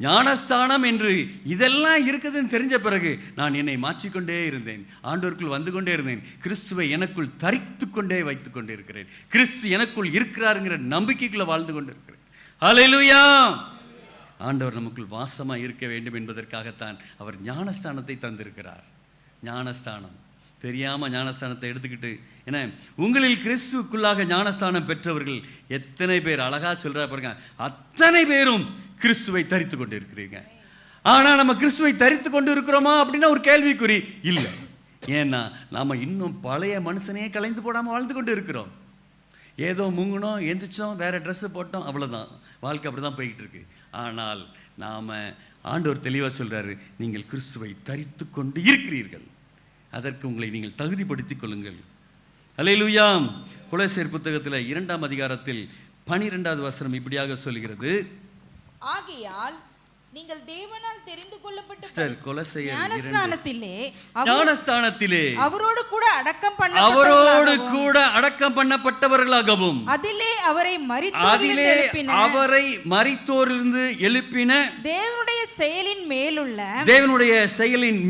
ஞானஸ்தானம் என்று இதெல்லாம் இருக்குதுன்னு தெரிஞ்ச பிறகு நான் என்னை மாற்றிக்கொண்டே இருந்தேன், ஆண்டவருக்குள் வந்து கொண்டே இருந்தேன், கிறிஸ்துவை எனக்குள் தரித்து கொண்டே வைத்து கொண்டே இருக்கிறேன், கிறிஸ்து எனக்குள் இருக்கிறாருங்கிற நம்பிக்கைக்குள்ள வாழ்ந்து கொண்டு இருக்கிறேன். ஹல்லேலூயா! ஆண்டவர் நமக்குள் வாசமாக இருக்க வேண்டும் என்பதற்காகத்தான் அவர் ஞானஸ்தானத்தை தந்திருக்கிறார். ஞானஸ்தானம் தெரியாமல் ஞானஸ்தானத்தை எடுத்துக்கிட்டு, ஏன்னா உங்களில் கிறிஸ்துக்குள்ளாக ஞானஸ்தானம் பெற்றவர்கள் எத்தனை பேர், அழகாக சொல்கிறா பாருங்க, அத்தனை பேரும் கிறிஸ்துவை தரித்து கொண்டு இருக்கிறீங்க. ஆனால் நம்ம கிறிஸ்துவை தரித்து கொண்டு இருக்கிறோமா அப்படின்னா ஒரு கேள்விக்குறி இல்லை. ஏன்னா நாம் இன்னும் பழைய மனுஷனே கலைந்து போடாமல் வாழ்ந்து கொண்டு இருக்கிறோம். ஏதோ முங்கினோம், எந்திரிச்சோம், வேறு ட்ரெஸ்ஸு போட்டோம், அவ்வளோதான். வாழ்க்கை அப்படி தான் போய்கிட்டு இருக்கு. ஆனால் நாம் ஆண்டவர் தெளிவாக சொல்கிறாரு, நீங்கள் கிறிஸ்துவை தரித்து கொண்டு இருக்கிறீர்கள், அதற்கு உங்களை நீங்கள் தகுதிப்படுத்திக் கொள்ளுங்கள். அல்லேலூயா! கொலோசியர் புத்தகத்தில் 2ஆம் அதிகாரத்தில் 12வது வசனம் இப்படியாக சொல்கிறது, ஆகையால் நீங்கள் தேவனால் தெரிந்து கொள்ளப்பட்ட ஞானஸ்தானத்திலே அவரோடு கூட அடக்கம் பண்ணப்பட்டவர்களாகவும் அதிலே அவரை மரித்தோரிலிருந்து எழுப்பின தேவனுடைய செயலின்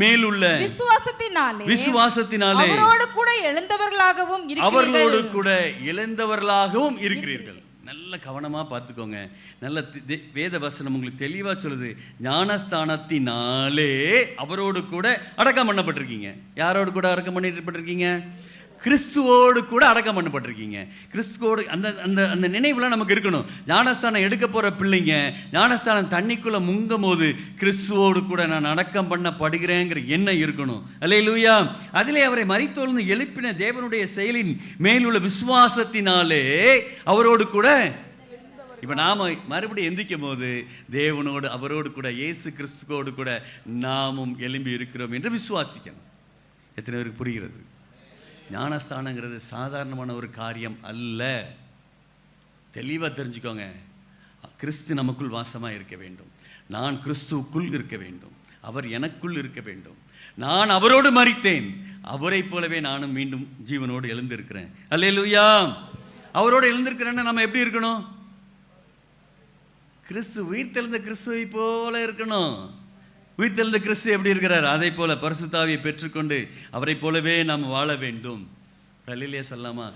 மேலுள்ள விசுவாசத்தினாலே அவரோடு கூட எழுந்தவர்களாகவும் இருக்கிறீர்கள். நல்ல கவனமாக பார்த்துக்கோங்க. நல்ல வேத வசனம் உங்களுக்கு தெளிவாக சொல்லுது, ஞானஸ்தானத்தினாலே அவரோடு கூட அடக்கம் பண்ணப்பட்டிருக்கீங்க. யாரோடு கூட அடக்கம் பண்ணப்பட்டிருக்கீங்க? கிறிஸ்துவோடு கூட அடக்கம் பண்ணப்பட்டிருக்கீங்க. கிறிஸ்துவோடு அந்த அந்த அந்த நினைவுலாம் நமக்கு இருக்கணும். ஞானஸ்தானம் எடுக்க போகிற பிள்ளைங்க ஞானஸ்தானம் தண்ணிக்குள்ளே முங்கும் போது கிறிஸ்துவோடு கூட நான் அடக்கம் பண்ணப்படுகிறேங்கிற எண்ணம் இருக்கணும். அல்லேலூயா! அதிலே அவரை மரித்தோர்ந்து எழுப்பின தேவனுடைய செயலின் மேலுள்ள விசுவாசத்தினாலே அவரோடு கூட. இப்போ நாம் மறுபடியும் எந்திக்கும் போது தேவனோடு அவரோடு கூட இயேசு கிறிஸ்துவோடு கூட நாமும் எழும்பி இருக்கிறோம் என்று விசுவாசிக்கணும். எத்தனை பேருக்கு புரிகிறது? ஞானஸ்தானங்கிறது சாதாரணமான ஒரு காரியம் அல்ல. தெளிவாக தெரிஞ்சுக்கோங்க. கிறிஸ்து நமக்குள் வாசமாக இருக்க வேண்டும், நான் கிறிஸ்துவுக்குள் இருக்க வேண்டும், அவர் எனக்குள் இருக்க வேண்டும். நான் அவரோடு மரித்தேன், அவரை போலவே நானும் மீண்டும் ஜீவனோடு எழுந்திருக்கிறேன். அல்லேலூயா! அவரோடு எழுந்திருக்கிறேன்னா நம்ம எப்படி இருக்கணும்? கிறிஸ்து உயிர்த்தெழுந்த கிறிஸ்துவை போல இருக்கணும். உயிர்த்தெழுந்த கிறிஸ்து எப்படி இருக்கிறார்? அதை போல பரிசுத்த ஆவியை பெற்றுக்கொண்டு அவரை போலவே நாம் வாழ வேண்டும். அல்லேலூயா சொல்லாமா?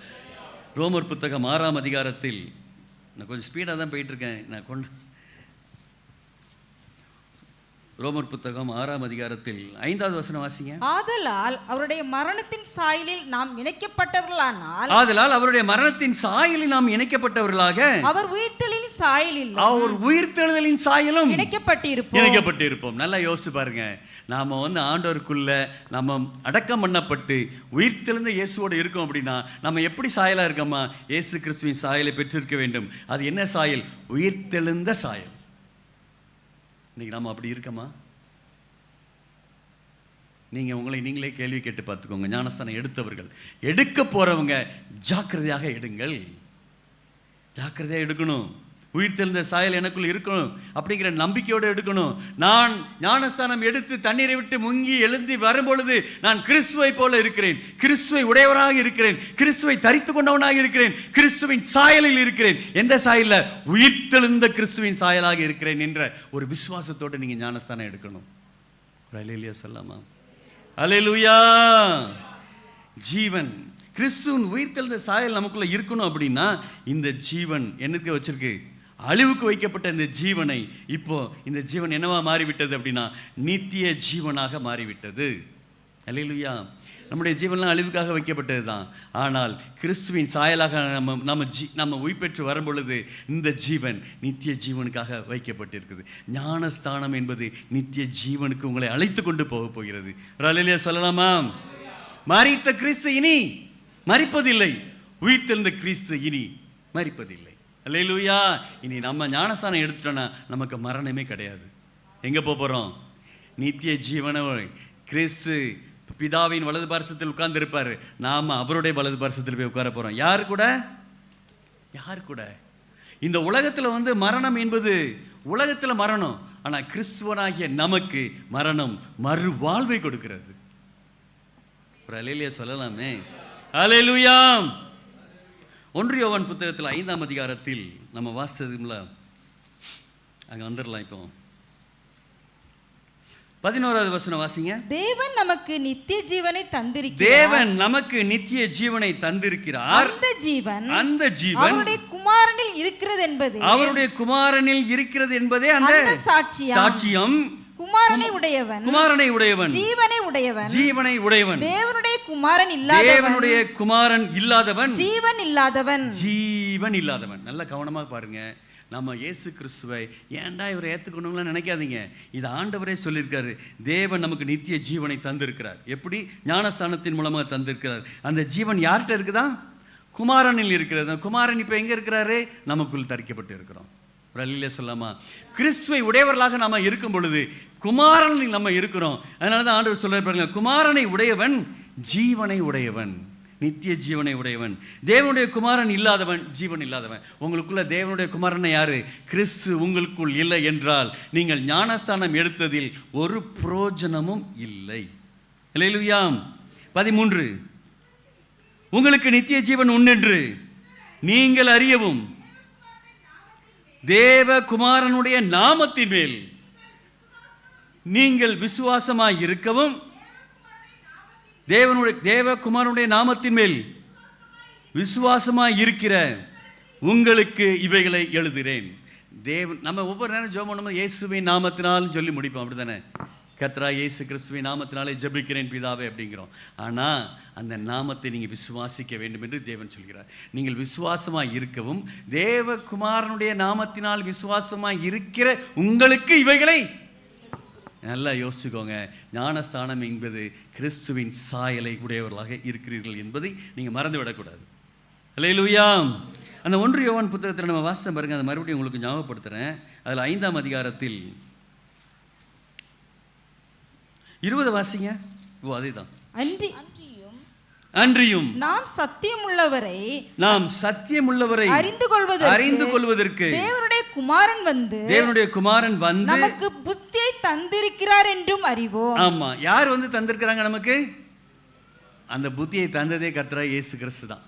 ரோமர் புத்தகம் 6ஆம் அதிகாரத்தில், நான் கொஞ்சம் ஸ்பீடாக தான் போயிட்டுருக்கேன், ரோமர் புத்தகம் 6ஆம் அதிகாரத்தில் 5வது வசனம் வாசிங்க. ஆதலால் அவருடைய மரணத்தின் சாயலில் நாம் இணைக்கப்பட்டவர்களானால், இணைக்கப்பட்டவர்களாக அவர் உயிர்த்தெழுதலின் சாயலும் இணைக்கப்பட்டிருப்போம். நல்லா யோசிச்சு பாருங்க. நாம் ஆண்டவருக்குள்ள நம்ம அடக்கம் பண்ணப்பட்டு உயிர்த்தெழுந்த இயேசுவோடு இருக்கோம் அப்படின்னா நம்ம எப்படி சாயலாக இருக்கோமா? இயேசு கிறிஸ்துவின் சாயலை பெற்றிருக்க வேண்டும். அது என்ன சாயல்? உயிர்த்தெழுந்த சாயல். இன்னைக்கு நம்ம அப்படி இருக்கமா? நீங்கள் உங்களை நீங்களே கேள்வி கேட்டு பார்த்துக்கோங்க. ஞானஸ்தானம் எடுத்தவர்கள், எடுக்க போகிறவங்க ஜாக்கிரதையாக எடுங்கள். ஜாக்கிரதையாக எடுக்கணும். உயிர்த்தெழுந்த சாயல் எனக்குள் இருக்கணும் அப்படிங்கிற நம்பிக்கையோடு எடுக்கணும். நான் ஞானஸ்தானம் எடுத்து தண்ணீரை விட்டு முங்கி எழுந்தி வரும்பொழுது நான் கிறிஸ்துவை போல இருக்கிறேன், கிறிஸ்துவை உடையவராக இருக்கிறேன், கிறிஸ்துவை தரித்து கொண்டவனாக இருக்கிறேன், கிறிஸ்துவின் சாயலில் இருக்கிறேன். எந்த சாயலில்? உயிர்த்தெழுந்த கிறிஸ்துவின் சாயலாக இருக்கிறேன் என்ற ஒரு விசுவாசத்தோடு நீங்கள் ஞானஸ்தானம் எடுக்கணும். அல்லேலூயா சொல்லாமா? அல்லேலூயா! ஜீவன் கிறிஸ்துவின் உயிர்த்தெழுந்த சாயல் நமக்குள்ள இருக்கணும். அப்படின்னா இந்த ஜீவன் என்னக்கு வச்சிருக்கு? அழிவுக்கு வைக்கப்பட்ட இந்த ஜீவனை இப்போ இந்த ஜீவன் என்னவா மாறிவிட்டது அப்படின்னா நித்திய ஜீவனாக மாறிவிட்டது. அல்லேலூயா! நம்முடைய ஜீவன்லாம் அழிவுக்காக வைக்கப்பட்டது தான். ஆனால் கிறிஸ்துவின் சாயலாக நம்ம உயிர் பெற்று வரும்பொழுது இந்த ஜீவன் நித்திய ஜீவனுக்காக வைக்கப்பட்டிருக்குது. ஞானஸ்தானம் என்பது நித்திய ஜீவனுக்கு உங்களை அழைத்து கொண்டு போக போகிறது. அல்லேலூயா சொல்லலாமா? மரித்த கிறிஸ்து இனி மரிப்பதில்லை, உயிர்த்தெழுந்த கிறிஸ்து இனி மரிப்பதில்லை. அல்லேலூயா! இனி நம்ம ஞானஸ்தானம் எடுத்துட்டோன்னா நமக்கு மரணமே கிடையாது. எங்கே போகிறோம்? நித்திய ஜீவன. கிறிஸ்து பிதாவின் வலது பார்சத்தில் உட்கார்ந்து இருப்பார், நாம் அவருடைய வலது பார்சத்தில் போய் உட்கார போகிறோம். யார் கூட? இந்த உலகத்தில் மரணம் என்பது உலகத்தில் மரணம். ஆனால் கிறிஸ்துவனாகிய நமக்கு மரணம் மறுவாழ்வை கொடுக்கிறது. ஒரு அல்லேலூயா சொல்லலாமே? அல்லேலூயா! 1 யோவான் புத்தகத்தில் 5ஆம் அதிகாரத்தில் நம்ம வாசித்ததுல அங்கே வந்துடலாம். இப்போ 11வது வசனம் வாசிங்க. தேவன் நமக்கு நித்திய ஜீவனை தந்திருக்கிறார். தேவன் நமக்கு நித்திய ஜீவனை தந்திருக்கிறார். அந்த ஜீவன் அவருடைய குமாரனில் இருக்கிறது என்பது, அவருடைய குமாரனில் இருக்கிறது என்பதே அந்த சாட்சியம். குமாரனை உடையவன், குமாரனை உடையவன், ஜீவனை உடையவன், ஜீவனை உடையவன். தேவனுடைய குமாரன் இல்லாதவன், தேவனுடைய குமாரன் இல்லாதவன், ஜீவன் இல்லாதவன், ஜீவன் இல்லாதவன். நல்ல கவனமா பாருங்க. நம்ம இயேசு கிறிஸ்துவை ஏன்டா இவரை ஏற்றுக்கணும்லாம் நினைக்காதீங்க. இது ஆண்டவரே சொல்லியிருக்காரு. தேவன் நமக்கு நித்திய ஜீவனை தந்திருக்கிறார். எப்படி? ஞானஸ்தானத்தின் மூலமாக தந்திருக்கிறார். அந்த ஜீவன் யார்கிட்ட இருக்குதா? குமாரனில் இருக்கிறது. குமாரன் இப்போ எங்கே இருக்கிறாரு? நமக்குள் தரிக்கப்பட்டு இருக்கிறோம். ரல்லிலே சொல்லாமா? கிறிஸ்துவை உடையவர்களாக நம்ம இருக்கும் பொழுது குமாரனில் நம்ம இருக்கிறோம். அதனால தான் ஆண்டவர் சொல்றாரு, குமாரனை உடையவன் ஜீவனை உடையவன், நித்திய ஜீவனை உடையவன். தேவனுடைய குமாரன் இல்லாதவன் ஜீவன் இல்லாதவன். உங்களுக்குள்ள தேவனுடைய குமாரன் யாரு? கிறிஸ்து உங்களுக்குள் இல்லை என்றால் நீங்கள் ஞானஸ்தானம் எடுத்ததில் ஒரு பிரயோஜனமும் இல்லை. அல்லேலூயா. 13 உங்களுக்கு நித்திய ஜீவன் உண்டென்று நீங்கள் அறியவும் தேவ குமாரனுடைய நாமத்தின் மேல் நீங்கள் விசுவாசமாய் இருக்கவும், தேவகுமாரனுடைய நாமத்தின் மேல் விசுவாசமாய் இருக்கிற உங்களுக்கு இவைகளை எழுதுகிறேன். நம்ம ஒவ்வொரு நேரம் ஜெபம் பண்ணும்போது இயேசுவின் நாமத்தினாலும் சொல்லி முடிப்போம், அப்படித்தானே? கர்த்தரா இயேசு கிறிஸ்துவின் நாமத்தினாலே ஜெபிக்கிறேன் பிதாவே அப்படிங்கிறோம். ஆனால் அந்த நாமத்தை நீங்கள் விசுவாசிக்க வேண்டும் என்று தேவன் சொல்கிறார். நீங்கள் விசுவாசமாக இருக்கவும் தேவகுமாரனுடைய நாமத்தினால் விசுவாசமாக இருக்கிற உங்களுக்கு இவைகளை, நல்லா யோசிச்சுக்கோங்க. ஞானஸ்தானம் என்பது கிறிஸ்துவின் சாயலை உடையவர்களாக இருக்கிறீர்கள் என்பதை நீங்கள் மறந்து விடக்கூடாது. அல்லேலூயா. அந்த 1 யோவான் புத்தகத்தில் நம்ம வாசிச்சோம் பாருங்க. அதை மறுபடியும் உங்களுக்கு ஞாபகப்படுத்துகிறேன். அதில் 5ஆம் அதிகாரத்தில் 20 வாசிங்க. அதேதான். அன்றியும் நாம் சத்தியம் உள்ளவரை அறிந்து கொள்வதற்கு தேவனுடைய குமாரன் வந்து நமக்கு புத்தியை தந்திருக்கிறார் என்றும் அறிவோம். ஆமா, யார் வந்து தந்திருக்கிறாங்க நமக்கு? அந்த புத்தியை தந்ததே கர்த்தராகிய இயேசு கிறிஸ்து தான்.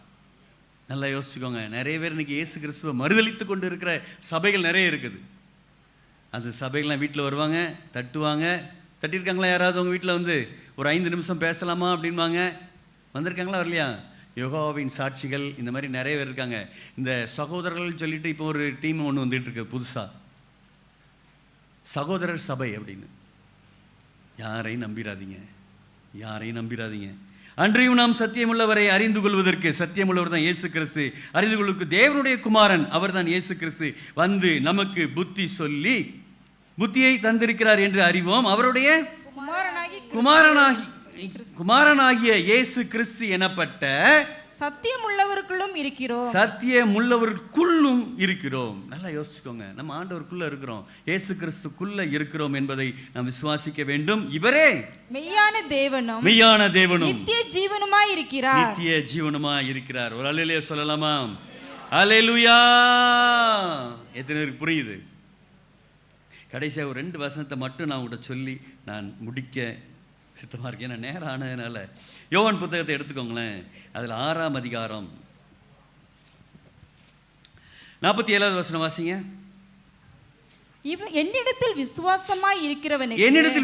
நல்லா யோசிச்சுக்கோங்க. நிறைய பேர் இன்னைக்கு இயேசு கிறிஸ்துவை மறுதலித்து கொண்டு இருக்கிற சபைகள் நிறைய இருக்குது. அந்த சபைகள்லாம் வீட்டில் வருவாங்க, தட்டுவாங்க. தட்டியிருக்காங்களா யாராவது உங்கள் வீட்டில் வந்து ஒரு 5 நிமிஷம் பேசலாமா அப்படின்வாங்க? வந்திருக்காங்களா வரலையா? யோகாவின் சாட்சிகள் இந்த மாதிரி நிறைய பேர் இருக்காங்க. இந்த சகோதரர்கள் சொல்லிட்டு இப்போ ஒரு டீம் ஒன்று வந்துட்டு இருக்கு புதுசாக, சகோதரர் சபை அப்படின்னு. யாரையும் நம்பிடாதீங்க. அன்றையும் நாம் சத்தியமுள்ளவரை அறிந்து கொள்வதற்கு, சத்தியமுள்ளவர் தான் இயேசு கிறிஸ்து, அறிந்து கொள்வதற்கு தேவனுடைய குமாரன் அவர் தான் இயேசு கிறிஸ்து வந்து நமக்கு புத்தி சொல்லி புத்தியை தந்திருக்கிறார் என்று அறிவோம். அவருடைய குமாரனாகிய இயேசு கிறிஸ்து எனப்பட்ட சத்தியமுள்ளவர்களும் இருக்கிறோம். நல்லா யோசிச்சுக்கோங்க. நம்ம ஆண்டவருக்குள்ள இருக்கிறோம், இயேசு கிறிஸ்துக்குள்ள இருக்கிறோம் என்பதை நாம் விசுவாசிக்க வேண்டும். இவரே மெய்யான தேவனும் நித்திய ஜீவனுமாய் இருக்கிறார். ஒரு அல்லேலூயா சொல்லலாமா? அல்லேலூயா. எத்தனை பேருக்கு புரியுது? கடைசியாக ஒரு 2 வசனத்தை மட்டும் நான் உங்கள்கிட்ட சொல்லி நான் முடிக்க சித்தமாக இருக்கேன். ஏன்னா நேரம் ஆனதுனால யோவான் புத்தகத்தை எடுத்துக்கோங்களேன். அதில் 6ஆம் அதிகாரம் 47வது வசனம் வாசிங்க. என்னிடத்தில்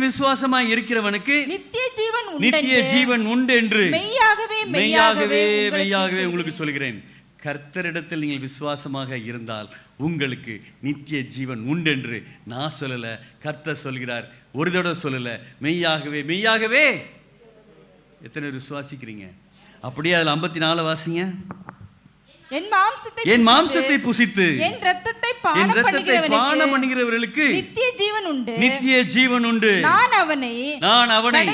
விசுவாசமாய் இருக்கிறவனுக்கு நித்திய ஜீவன் உண்டு என்று மெய்யாகவே உங்களுக்கு சொல்கிறேன். கர்த்தரிடத்தில் நீங்கள் விசுவாசமாக இருந்தால் உங்களுக்கு நித்திய ஜீவன் உண்டு என்று நான் சொல்லலை, கர்த்தர் சொல்கிறார். ஒரு தடவை சொல்லலை, மெய்யாகவே. எத்தனை விசுவாசிக்கிறீங்க? அப்படியே அதில் 54 வாசிங்க. என் மாம்சத்தை புசித்து என் ரத்தத்தை பானம் பண்ணுகிறவர்களுக்கு நித்திய ஜீவன் உண்டு. நான் அவனை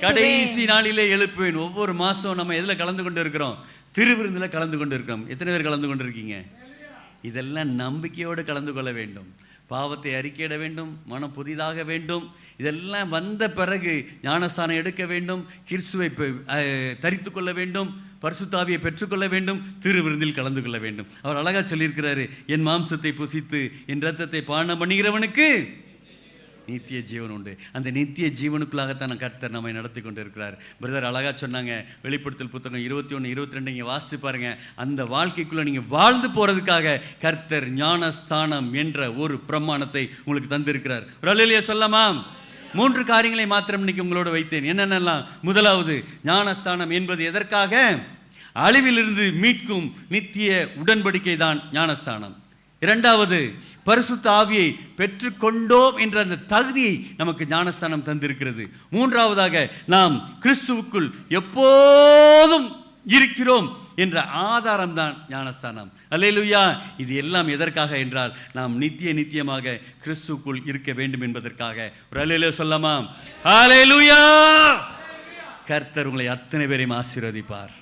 கடைசி நாளிலே எழுப்புவேன். ஒவ்வொரு மாசம் நம்ம எதில் கலந்து கொண்டு இருக்கிறோம்? திருவிருந்தில் கலந்து கொண்டு இருக்கிறோம். எத்தனை பேர் கலந்து கொண்டு இருக்கீங்க? இதெல்லாம் நம்பிக்கையோடு கலந்து கொள்ள வேண்டும். பாவத்தை அறிக்கையிட வேண்டும், மனம் புதிதாக வேண்டும். இதெல்லாம் வந்த பிறகு ஞானஸ்தானம் எடுக்க வேண்டும், கிறிஸ்துவை தரித்து கொள்ள வேண்டும், பரிசுத்தாவியை பெற்றுக்கொள்ள வேண்டும், திருவிருந்தில் கலந்து கொள்ள வேண்டும். அவர் அழகாக சொல்லியிருக்கிறாரு, என் மாம்சத்தை புசித்து என் ரத்தத்தை பானம் பண்ணுகிறவனுக்கு நித்திய ஜீவன் உண்டு. அந்த நித்திய ஜீவனுக்குள்ளாகத்தான் கர்த்தர் நம்மை நடத்தி கொண்டு இருக்கிறார். பிரதர் அழகாக சொன்னாங்க. வெளிப்படுத்தல் புத்தகம் 21, 22 நீங்கள் வாசித்து பாருங்க. அந்த வாழ்க்கைக்குள்ளே நீங்கள் வாழ்ந்து போகிறதுக்காக கர்த்தர் ஞானஸ்தானம் என்ற ஒரு பிரமாணத்தை உங்களுக்கு தந்திருக்கிறார். ஒரு அல்லேலூயா சொல்லலாமா? 3 காரியங்களை மாத்திரம் இன்னைக்கு உங்களோட வைத்தேன். என்னென்னலாம்? முதலாவது, ஞானஸ்தானம் என்பது எதற்காக? அழிவிலிருந்து மீட்கும் நித்திய உடன்படிக்கை தான் ஞானஸ்தானம். இரண்டாவது, பரிசுத்த ஆவியை பெற்றுக்கொண்டோம் என்ற அந்த தகுதியை நமக்கு ஞானஸ்தானம் தந்திருக்கிறது. மூன்றாவதாக, நாம் கிறிஸ்துவுக்குள் எப்போதும் இருக்கிறோம் என்ற ஆதாரம் தான் ஞானஸ்தானம். அல்லேலூயா. இது எல்லாம் எதற்காக என்றால், நாம் நித்தியமாக கிறிஸ்துவுக்குள் இருக்க வேண்டும் என்பதற்காக. ஒரு அல்லேலூயா சொல்லலாமா? அல்லேலூயா. கர்த்தர் உங்களை அத்தனை பேரையும் ஆசீர்வதிப்பார்.